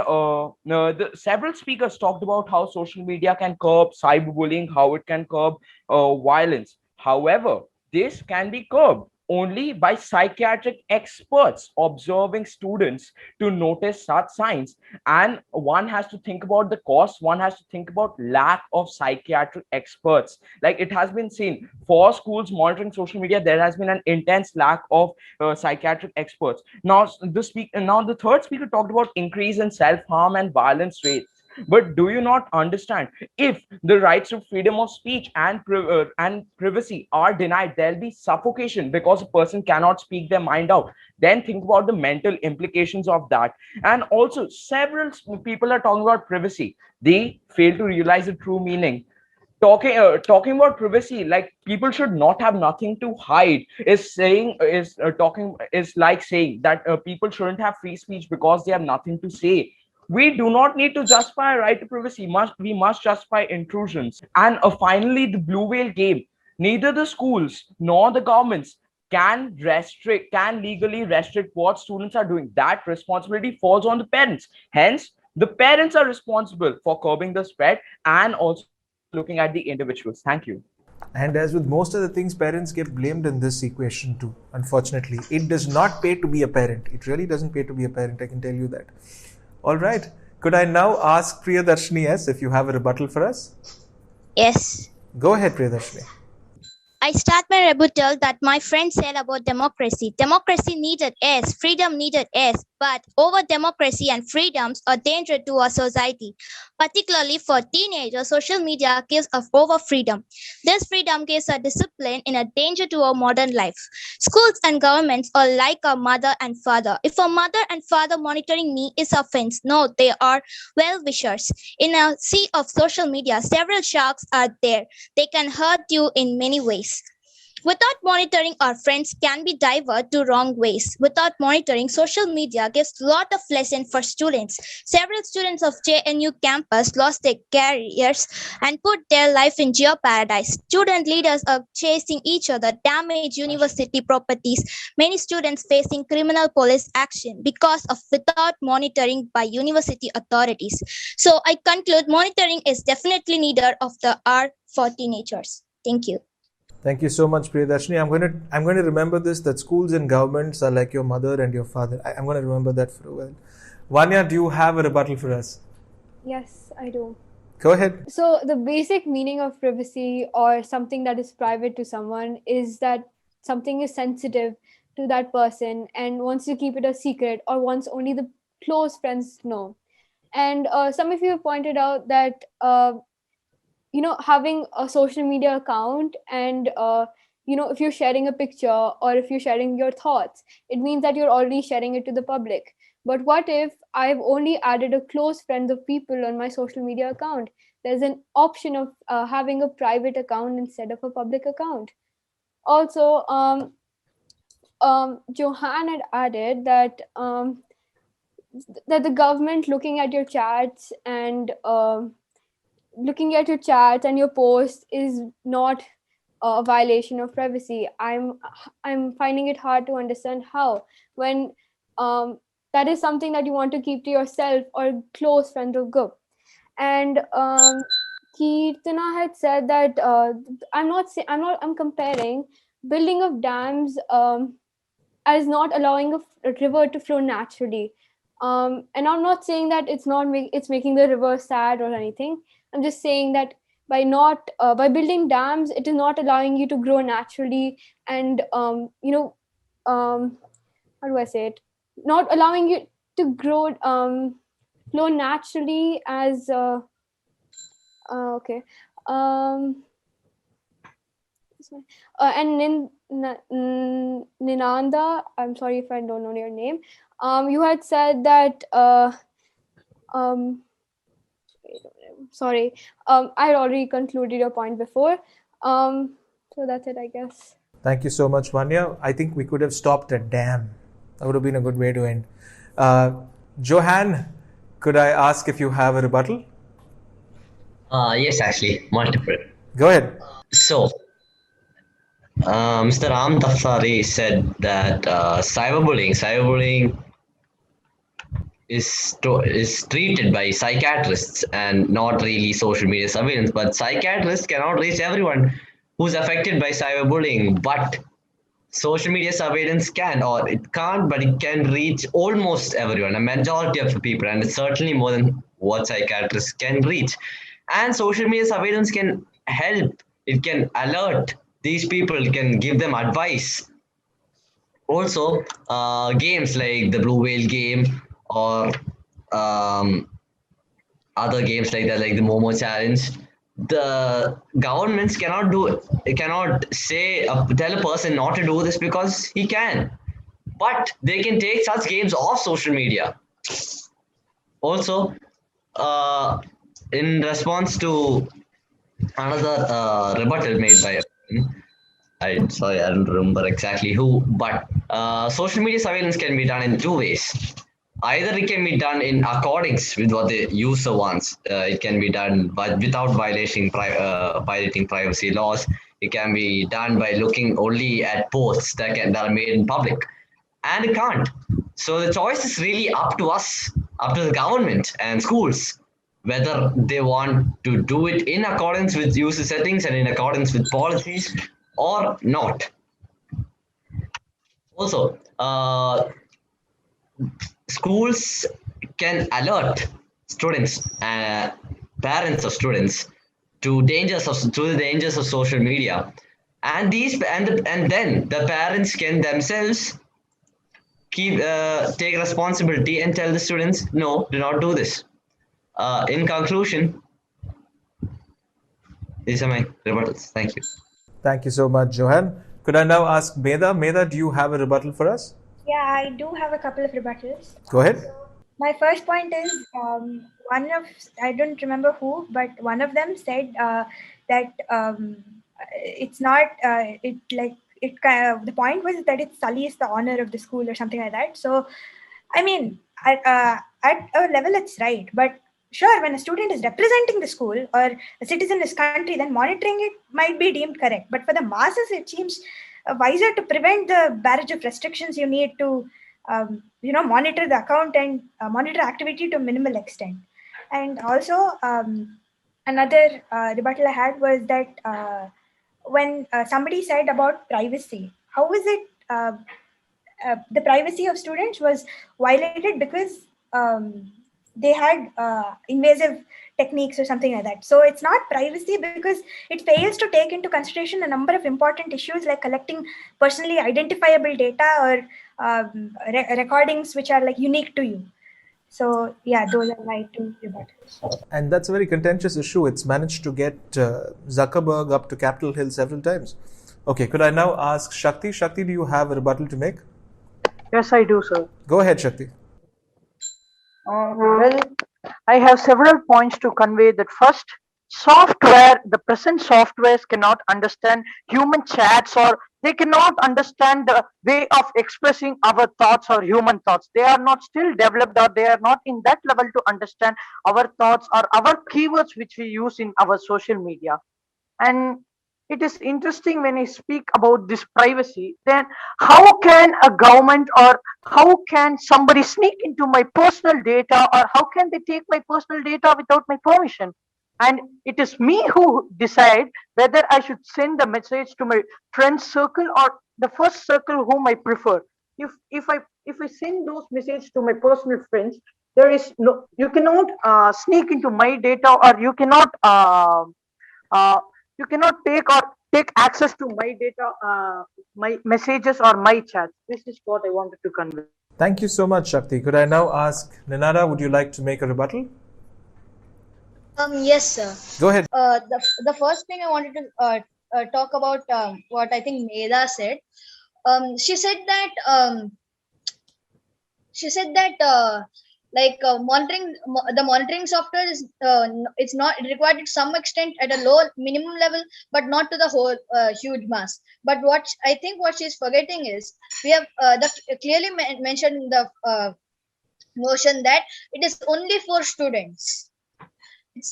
several speakers talked about how social media can curb cyberbullying, how it can curb violence. However, this can be curbed only by psychiatric experts observing students to notice such signs. And one has to think about the cost, one has to think about lack of psychiatric experts. Like it has been seen for schools monitoring social media, there has been an intense lack of psychiatric experts. Now the third speaker talked about increase in self-harm and violence rates. But do you not understand, if the rights of freedom of speech and privacy are denied, there'll be suffocation because a person cannot speak their mind out. Then think about the mental implications of that. And also several people are talking about privacy, they fail to realize the true meaning. Talking about privacy, like people should not have nothing to hide, is like saying that people shouldn't have free speech because they have nothing to say. We do not need to justify right to privacy, we must justify intrusions. And finally, the blue whale game. Neither the schools nor the governments can legally restrict what students are doing. That responsibility falls on the parents. Hence, the parents are responsible for curbing the spread and also looking at the individuals. Thank you. And as with most of the things, parents get blamed in this equation too, unfortunately. It does not pay to be a parent. It really doesn't pay to be a parent, I can tell you that. All right. Could I now ask Priyadarshini S if you have a rebuttal for us? Yes. Go ahead, Priyadarshini. I start my rebuttal that my friend said about democracy. Democracy needed is, freedom needed is, but over democracy and freedoms are danger to our society. Particularly for teenagers, social media gives us over freedom. This freedom gives a discipline in a danger to our modern life. Schools and governments are like a mother and father. If a mother and father monitoring me is offense, no, they are well-wishers. In a sea of social media, several sharks are there. They can hurt you in many ways. Without monitoring, our friends can be diverted to wrong ways. Without monitoring, social media gives a lot of lesson for students. Several students of JNU campus lost their careers and put their life in jeopardy. Student leaders are chasing each other, damage university properties. Many students facing criminal police action because of without monitoring by university authorities. So I conclude monitoring is definitely needed of the hour for teenagers. Thank you. Thank you so much, Priyadarshini. I'm going to remember this, that schools and governments are like your mother and your father. I'm going to remember that for a while. Vanya, do you have a rebuttal for us? Yes, I do. Go ahead. So the basic meaning of privacy or something that is private to someone is that something is sensitive to that person and wants to keep it a secret or wants only the close friends know. And some of you have pointed out that having a social media account and if you're sharing a picture or if you're sharing your thoughts, it means that you're already sharing it to the public. But what if I've only added a close friends of people on my social media account? There's an option of having a private account instead of a public account. Also, Johan had added that the government looking at your chats and your posts is not a violation of privacy. I'm finding it hard to understand how, when that is something that you want to keep to yourself or close friend or group. And Kirtana had said that I'm comparing building of dams as not allowing a river to flow naturally. And I'm not saying that it's making the river sad or anything. I'm just saying that by building dams, it is not allowing you to grow naturally, and how do I say it? Not allowing you to flow naturally as okay. And Ninanda, I'm sorry if I don't know your name. You had said that sorry, I had already concluded your point before. So that's it, I guess. Thank you so much, Vanya. I think we could have stopped at damn. That would have been a good way to end. Johan, could I ask if you have a rebuttal? Yes, actually, multiple. Go ahead. So, Mr. Ram Tafsari said that cyberbullying is treated by psychiatrists and not really social media surveillance. But psychiatrists cannot reach everyone who's affected by cyberbullying, but social media surveillance can, or it can't, but it can reach almost everyone, a majority of the people, and it's certainly more than what psychiatrists can reach. And social media surveillance can help, it can alert these people, can give them advice. Also, games like the Blue Whale game or other games like that, like the Momo Challenge, the governments cannot say tell a person not to do this because he can, but they can take such games off social media. Also, in response to another rebuttal made by I don't remember exactly who, but social media surveillance can be done in two ways. Either it can be done in accordance with what the user wants. It can be done but without violating privacy laws. It can be done by looking only at posts that are made in public, and it can't. So the choice is really up to us, up to the government and schools, whether they want to do it in accordance with user settings and in accordance with policies or not. Also, schools can alert students, parents of students, to the dangers of social media, and then the parents can themselves take responsibility and tell the students, no, do not do this. In conclusion, these are my rebuttals. Thank you. Thank you so much, Johan. Could I now ask Meda? Meda, do you have a rebuttal for us? Yeah, I do have a couple of rebuttals. Go ahead. My first point is I don't remember who, but one of them said that it's not the point was that it sullies the honor of the school or something like that. So, I mean, at a level, it's right, but sure, when a student is representing the school or a citizen in this country, then monitoring it might be deemed correct. But for the masses, it seems wiser to prevent the barrage of restrictions you need to monitor the account and monitor activity to a minimal extent. And also, another rebuttal I had was that when somebody said about privacy, how is it the privacy of students was violated because they had invasive techniques or something like that. So it's not privacy because it fails to take into consideration a number of important issues like collecting personally identifiable data or recordings which are like unique to you. So yeah, those are my two rebuttals. And that's a very contentious issue. It's managed to get Zuckerberg up to Capitol Hill several times. Okay, could I now ask Shakti? Shakti, do you have a rebuttal to make? Yes, I do, sir. Go ahead, Shakti. Well, I have several points to convey. That first, software, the present softwares cannot understand human chats, or they cannot understand the way of expressing our thoughts or human thoughts. They are not still developed, or they are not in that level to understand our thoughts or our keywords which we use in our social media. And it is interesting when I speak about this privacy, then how can a government, or how can somebody sneak into my personal data, or how can they take my personal data without my permission? And it is me who decide whether I should send the message to my friend circle or the first circle whom I prefer. If I send those messages to my personal friends, there is no, you cannot sneak into my data, or uh, you cannot take access to my data, my messages or my chats. This is what I wanted to convey. Thank you so much, Shakti. Could I now ask Ninada, would you like to make a rebuttal? Yes, sir. Go ahead. The first thing I wanted to talk about what I think Meda said. She said that the monitoring software is it's not required to some extent at a low minimum level, but not to the whole huge mass. But what she's forgetting is we have clearly mentioned in the motion that it is only for students.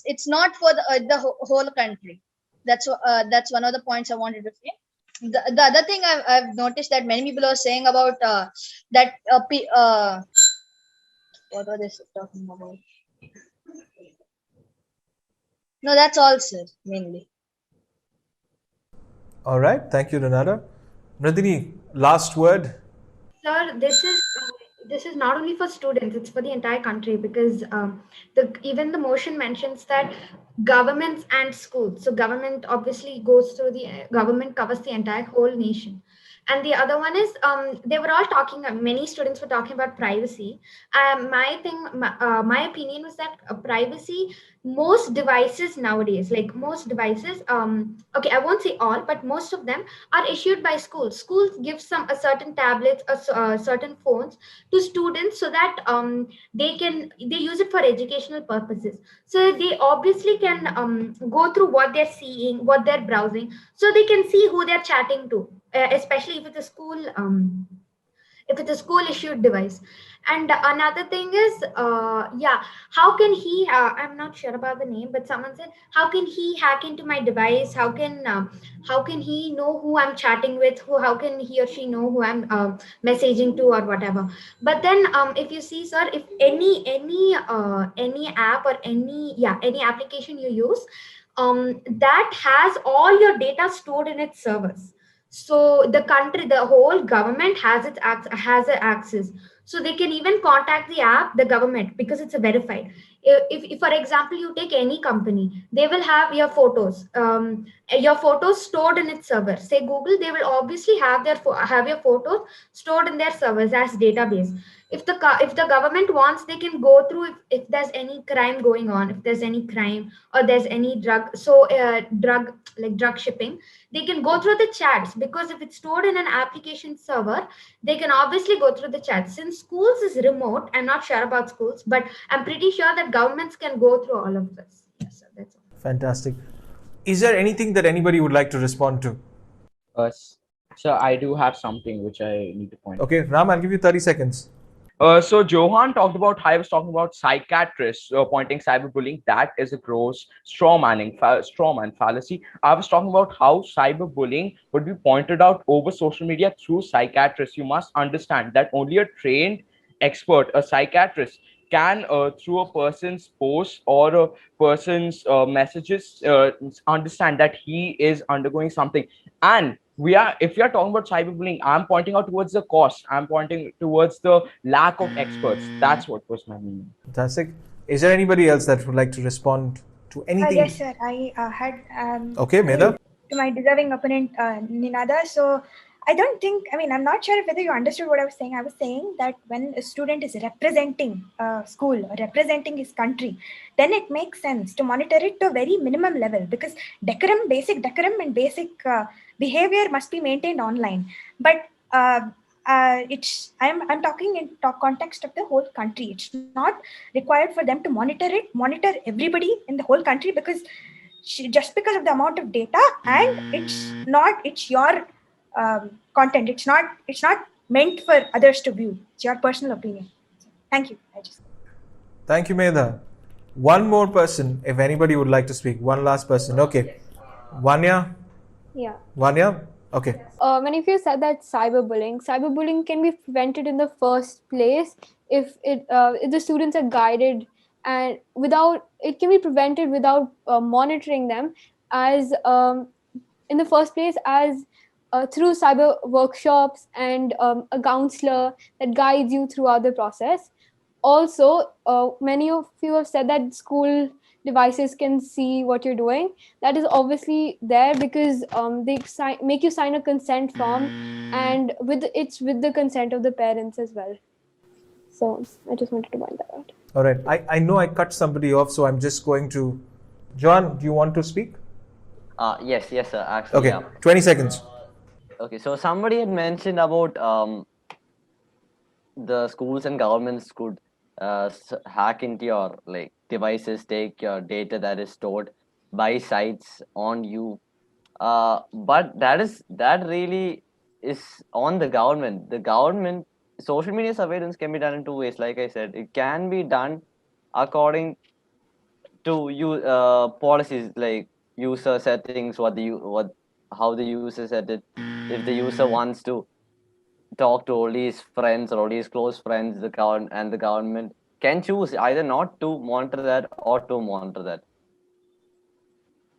It's not for the whole country. That's one of the points I wanted to say. The other thing I've noticed that many people are saying about that what are they talking about? No, that's all, sir, mainly. All right. Thank you, Ninada. Nandini, last word. Sir, this is not only for students; it's for the entire country, because even the motion mentions that governments and schools. So government obviously goes through government covers the entire whole nation. And the other one is they were all talking. Many students were talking about privacy. My opinion was that privacy. Most devices nowadays, like most devices, okay, I won't say all, but most of them are issued by schools. Schools give a certain tablets, certain phones to students, so that they use it for educational purposes. So they obviously can go through what they're seeing, what they're browsing, so they can see who they're chatting to, especially if it's a school. If it's a school issued device. And another thing is how can he I'm not sure about the name, but someone said, how can he hack into my device? How can he know who I'm chatting with? How can he or she know who I'm messaging to, or whatever? But then if you see, sir, if any app or any application you use that has all your data stored in its servers, so the whole government has has access. So they can even contact the app, the government, because it's a verified. If for example you take any company, they will have your photos stored in its server. Say Google, they will obviously have have your photos stored in their servers as database. If the government wants, they can go through if there's any crime going on, if there's any crime or there's any drug shipping, they can go through the chats, because if it's stored in an application server, they can obviously go through the chats. Since schools is remote, I'm not sure about schools, but I'm pretty sure that governments can go through all of this. Yes, sir, that's all. Fantastic. Is there anything that anybody would like to respond to? So I do have something which I need to point out. Okay, Ram, I'll give you 30 seconds. So Johan talked about how I was talking about psychiatrists pointing cyberbullying. That is a gross straw man fallacy. I was talking about how cyberbullying would be pointed out over social media through psychiatrists. You must understand that only a trained expert, a psychiatrist, can through a person's post or a person's messages understand that he is undergoing something. And if we are talking about cyberbullying, I'm pointing out towards the cost. I'm pointing towards the lack of experts. That's what was my meaning. Fantastic. Is there anybody else that would like to respond to anything? Yes, sir. I had Okay, Meda. To my deserving opponent, Ninada. So I don't think, I'm not sure whether you understood what I was saying. I was saying that when a student is representing a school or representing his country, then it makes sense to monitor it to a very minimum level, because basic decorum and basic behavior must be maintained online. But I'm talking in context of the whole country. It's not required for them to monitor everybody in the whole country, because just because of the amount of data, and it's your content. It's not meant for others to view. It's your personal opinion. Thank you. Thank you, Medha. One more person, if anybody would like to speak. One last person. Okay. Vanya? Yeah. Vanya? Okay. Many of you said that cyberbullying can be prevented in the first place if the students are guided, and it can be prevented without monitoring them, as in the first place, as through cyber workshops and a counselor that guides you throughout the process. Also, many of you have said that school devices can see what you're doing. That is obviously there because they make you sign a consent form, and it's with the consent of the parents as well. So I just wanted to point that out. All right. I know I cut somebody off, so I'm just going to. John, do you want to speak? Yes, sir. Actually, okay. yeah. 20 seconds. Okay, so somebody had mentioned about the schools and governments could hack into your devices, take your data that is stored by sites on you. But that really is on the government. The government social media surveillance can be done in two ways. Like I said, it can be done according to policies like user settings, how the user set it. If the user wants to talk to all his friends or all his close friends, the government can choose either not to monitor that or to monitor that.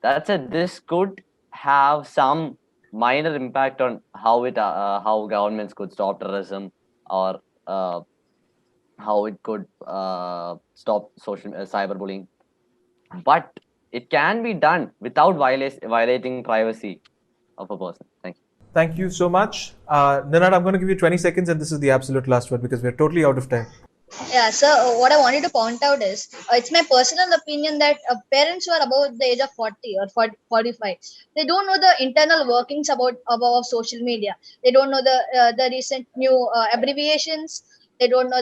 That said, this could have some minor impact on how governments could stop terrorism, or how it could stop cyberbullying. But it can be done without violating privacy of a person. Thank you. Thank you so much. Ninad, I'm going to give you 20 seconds, and this is the absolute last word because we're totally out of time. Yeah, so what I wanted to point out is it's my personal opinion that parents who are above the age of 40 or 45, they don't know the internal workings about social media. They don't know the recent new abbreviations. They don't know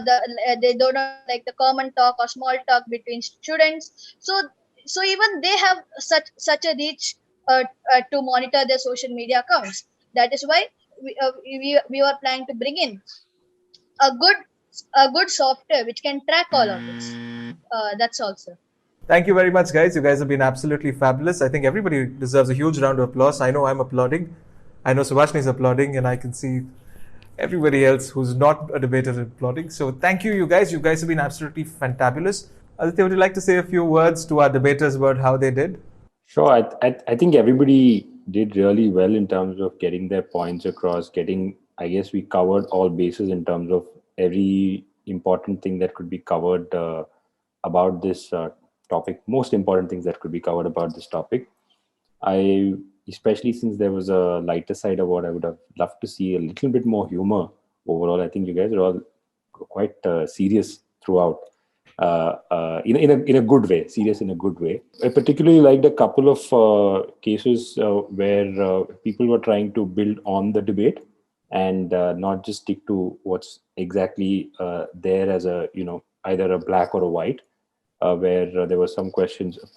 like the common talk or small talk between students. So even they have such a reach to monitor their social media accounts. That is why we were planning to bring in a good software which can track all of this. That's also. Thank you very much, guys. You guys have been absolutely fabulous. I think everybody deserves a huge round of applause. I know I'm applauding. I know Subhashini is applauding, and I can see everybody else who's not a debater applauding. So thank you, you guys. You guys have been absolutely fantabulous. Aditya, would you like to say a few words to our debaters about how they did? Sure. I think everybody did really well in terms of getting their points across, I guess we covered all bases in terms of every important thing that could be covered about this topic, most important things that could be covered about this topic. Especially since there was a lighter side of what I would have loved to see, a little bit more humor overall. I think you guys are all quite serious throughout. In a good way, serious in a good way. I particularly liked a couple of cases where people were trying to build on the debate and not just stick to what's exactly there as either a black or a white, where there were some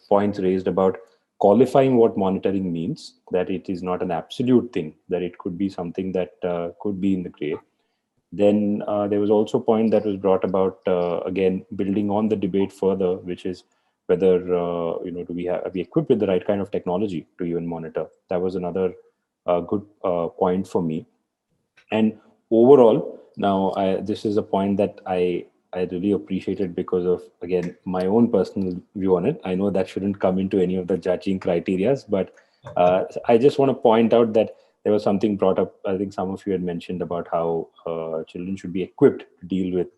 points raised about qualifying what monitoring means, that it is not an absolute thing, that it could be something that could be in the gray. Then there was also a point that was brought about, again, building on the debate further, which is whether, are we equipped with the right kind of technology to even monitor? That was another good point for me. And overall, now this is a point that I really appreciated because of, again, my own personal view on it. I know that shouldn't come into any of the judging criterias, but I just want to point out that there was something brought up. I think some of you had mentioned about how children should be equipped to deal with,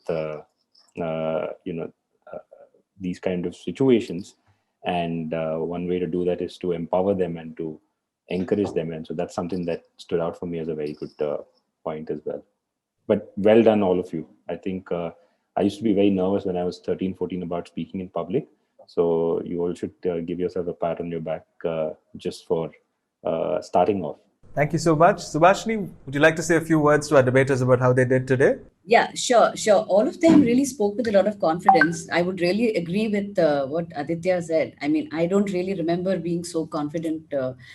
these kind of situations. And one way to do that is to empower them and to encourage them. And so that's something that stood out for me as a very good point as well. But well done, all of you. I think I used to be very nervous when I was 13, 14 about speaking in public. So you all should give yourself a pat on your back just for starting off. Thank you so much. Subhashini, would you like to say a few words to our debaters about how they did today? Yeah, sure, sure. All of them really spoke with a lot of confidence. I would really agree with what Aditya said. I mean, I don't really remember being so confident,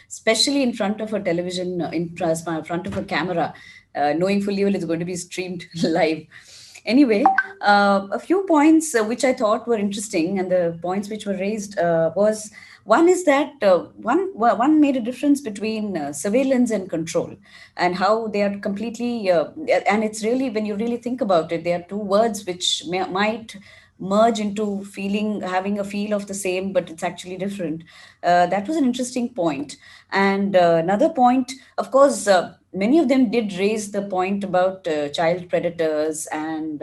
especially in front of a television, front of a camera, knowing fully well it's going to be streamed live. Anyway, a few points which I thought were interesting, and the points which were raised was one is that one made a difference between surveillance and control, and how they are completely and it's really, when you really think about it, they are two words which might merge into having a feel of the same, but it's actually different. That was an interesting point. And another point, of course, many of them did raise the point about child predators and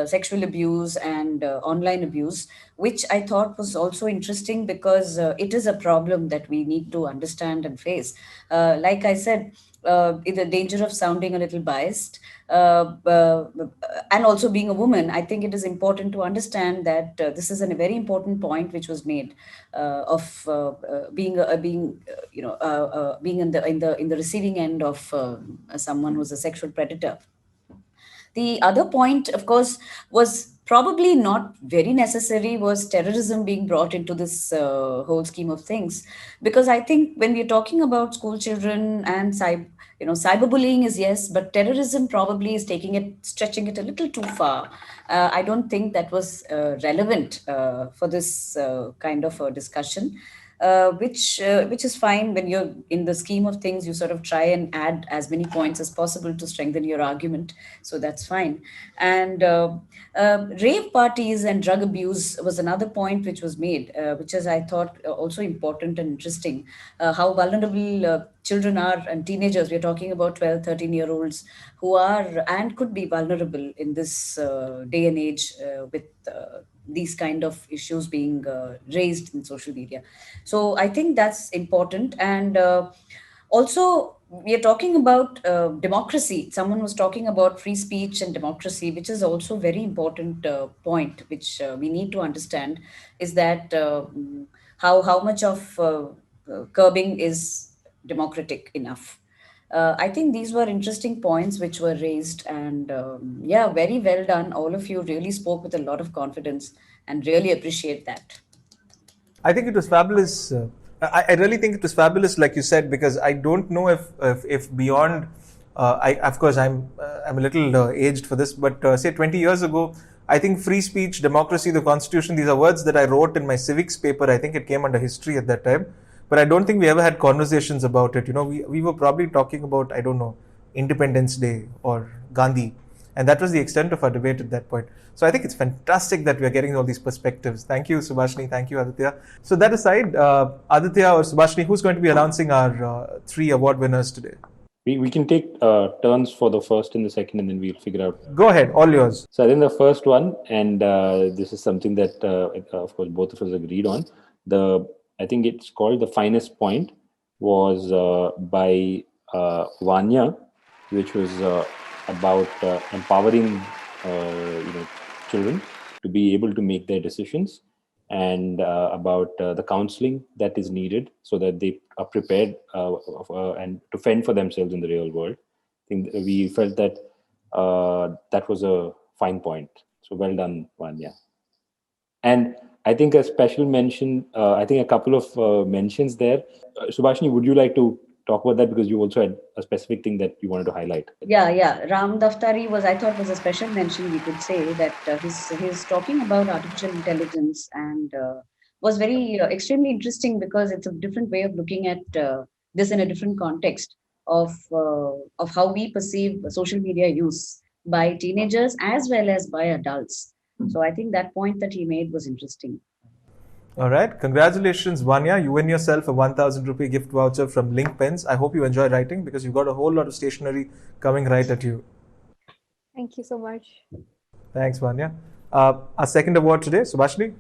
sexual abuse and online abuse, which I thought was also interesting, because it is a problem that we need to understand and face. Like I said, in the danger of sounding a little biased, and also being a woman, I think it is important to understand that this is a very important point which was made, of being in the receiving end of someone who's a sexual predator. The other point, of course, was probably not very necessary, was terrorism being brought into this whole scheme of things. Because I think when we're talking about school children and cyberbullying is yes, but terrorism probably is stretching it a little too far. I don't think that was relevant for this kind of a discussion. Which is fine. When you're in the scheme of things, you sort of try and add as many points as possible to strengthen your argument, so that's fine. And rave parties and drug abuse was another point which was made, which is, I thought, also important and interesting. How vulnerable children are, and teenagers, we're talking about 12, 13-year-olds, who are and could be vulnerable in this day and age, with these kind of issues being raised in social media. So I think that's important. And also, we are talking about democracy. Someone was talking about free speech and democracy, which is also a very important point, which we need to understand, is that how much of curbing is democratic enough. I think these were interesting points which were raised, and yeah, very well done. All of you really spoke with a lot of confidence, and really appreciate that. I think it was fabulous. I really think it was fabulous, like you said, because I don't know if beyond. Of course, I'm a little aged for this, but say 20 years ago, I think free speech, democracy, the constitution, these are words that I wrote in my civics paper. I think it came under history at that time, but I don't think we ever had conversations about it. We were probably talking about, I don't know, Independence Day or Gandhi, and that was the extent of our debate at that point. So I think it's fantastic that we are getting all these perspectives. Thank you, Subhashini. Thank you, Aditya. So that aside, Aditya or Subhashini, who's going to be announcing our 3 award winners today? We can take turns for the first and the second, and then we'll figure out. Go ahead, all yours. So I think the first one, and this is something that, of course, both of us agreed on. I think it's called The Finest Point, was by Vanya, which was about empowering children to be able to make their decisions, and about the counseling that is needed so that they are prepared and to fend for themselves in the real world. I think we felt that that was a fine point. So well done, Vanya. And I think a special mention, I think a couple of mentions there. Subhashini, would you like to talk about that, because you also had a specific thing that you wanted to highlight? Yeah. Ram Daftari I thought was a special mention. We could say that he's talking about artificial intelligence, and was very extremely interesting, because it's a different way of looking at this in a different context of how we perceive social media use by teenagers as well as by adults. So I think that point that he made was interesting. All right. Congratulations, Vanya. You win yourself a 1,000 rupee gift voucher from Link Pens. I hope you enjoy writing, because you've got a whole lot of stationery coming right at you. Thank you so much. Thanks, Vanya. Our second award today, Subhashini.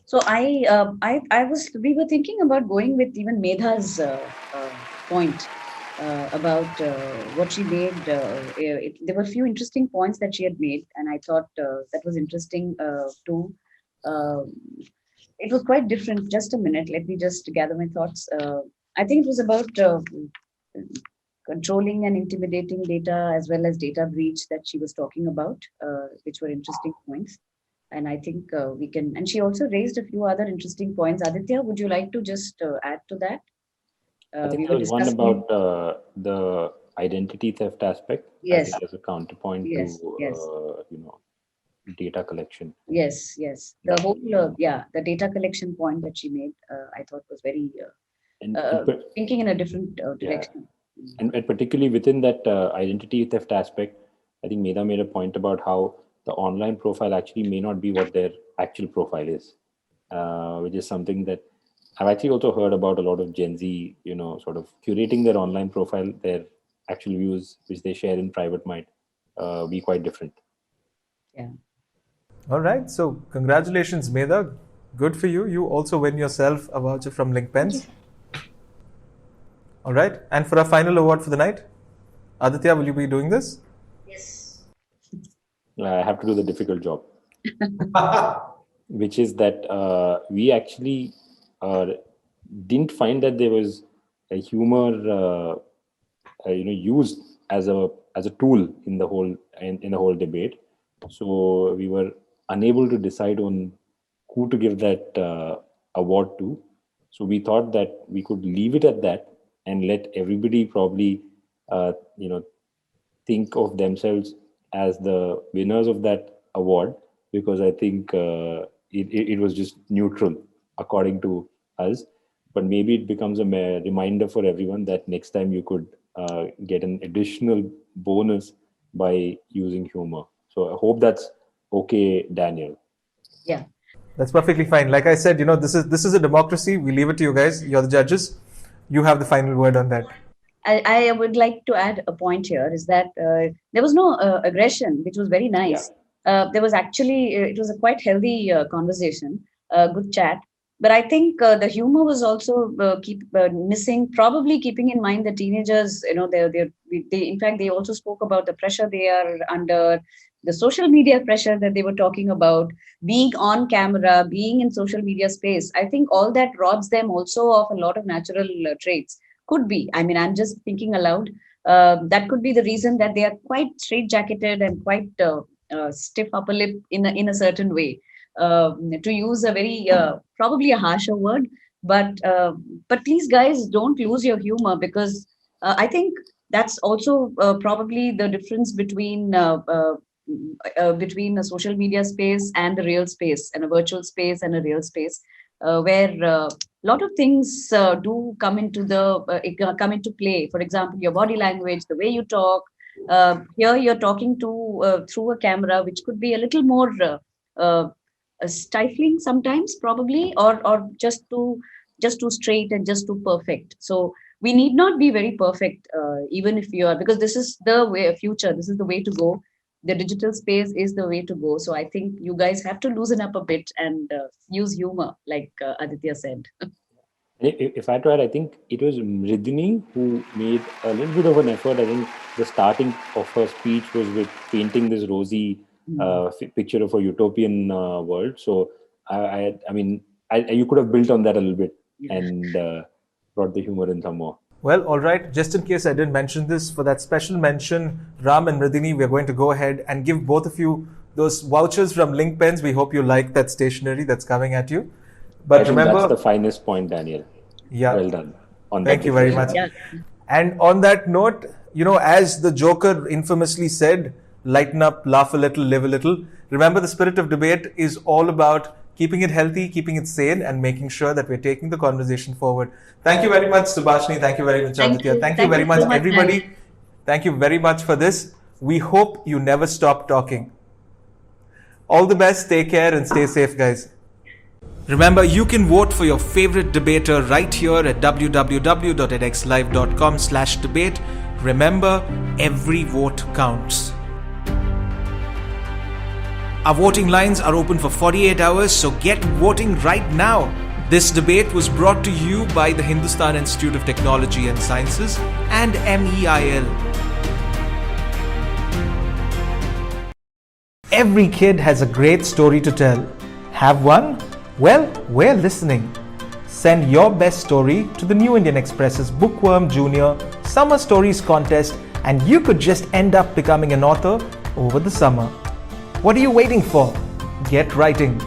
So we were thinking about going with even Medha's point about what she made. There were a few interesting points that she had made, and I thought that was interesting too. It was quite different. Just a minute, let me just gather my thoughts. I think it was about controlling and intimidating data, as well as data breach that she was talking about, which were interesting points. And I think we can, and she also raised a few other interesting points. Aditya, would you like to just add to that? I think there was one about the identity theft aspect. Yes. As a counterpoint to, data collection. Yes. The whole, the data collection point that she made, I thought was very, thinking in a different direction. And particularly within that identity theft aspect, I think Medha made a point about how the online profile actually may not be what their actual profile is, which is something that I've actually also heard about a lot of Gen Z, sort of curating their online profile. Their actual views, which they share in private, might be quite different. Yeah. All right. So congratulations, Medha. Good for you. You also win yourself a voucher from Link Pens. All right. And for our final award for the night, Aditya, will you be doing this? Yes. I have to do the difficult job, which is that we actually didn't find that there was a humor, used as a tool in the whole debate. So we were unable to decide on who to give that award to. So we thought that we could leave it at that and let everybody probably, think of themselves as the winners of that award, because I think it was just neutral according to us. But maybe it becomes a reminder for everyone that next time you could get an additional bonus by using humor. So I hope that's okay, Daniel. Yeah. That's perfectly fine. Like I said, this is a democracy. We leave it to you guys. You're the judges. You have the final word on that. I would like to add a point here, is that there was no aggression, which was very nice. Yeah. There was actually, it was a quite healthy conversation, good chat. But I think the humor was also missing, probably keeping in mind the teenagers, they in fact, they also spoke about the pressure they are under, the social media pressure that they were talking about, being on camera, being in social media space. I think all that robs them also of a lot of natural traits. Could be. I mean, I'm just thinking aloud. That could be the reason that they are quite straitjacketed and quite stiff upper lip in a certain way. To use a very probably a harsher word, but please, guys, don't lose your humor, because I think that's also probably the difference between a social media space and the real space, and a virtual space and a real space. Where a lot of things do come into play. For example, your body language, the way you talk. Here you're talking to through a camera, which could be a little more stifling sometimes, probably, or just too straight and just too perfect. So we need not be very perfect, even if you are, because this is the future. This is the way to go. The digital space is the way to go. So I think you guys have to loosen up a bit and use humor, like Aditya said. If I had to add, I think it was Mridini who made a little bit of an effort. I think the starting of her speech was with painting this rosy picture of a utopian world. So you could have built on that a little bit and brought the humor in some more. Well, all right. Just in case I didn't mention this, for that special mention, Ram and Mridini, we're going to go ahead and give both of you those vouchers from Link Pens. We hope you like that stationery that's coming at you. But remember, that's the finest point, Daniel. Yeah. Well done. Thank you very much. Yeah. And on that note, as the Joker infamously said, lighten up, laugh a little, live a little. Remember, the spirit of debate is all about keeping it healthy, keeping it sane, and making sure that we're taking the conversation forward. Thank you very much, Subhashini. Thank you very much, Aditya. Thank you very much, everybody. Thank you very much for this. We hope you never stop talking. All the best. Take care and stay safe, guys. Remember, you can vote for your favorite debater right here at www.edxlive.com/debate. Remember, every vote counts. Our voting lines are open for 48 hours, so get voting right now. This debate was brought to you by the Hindustan Institute of Technology and Sciences and MEIL. Every kid has a great story to tell. Have one? Well, we're listening. Send your best story to the New Indian Express's Bookworm Junior Summer Stories Contest, and you could just end up becoming an author over the summer. What are you waiting for? Get writing.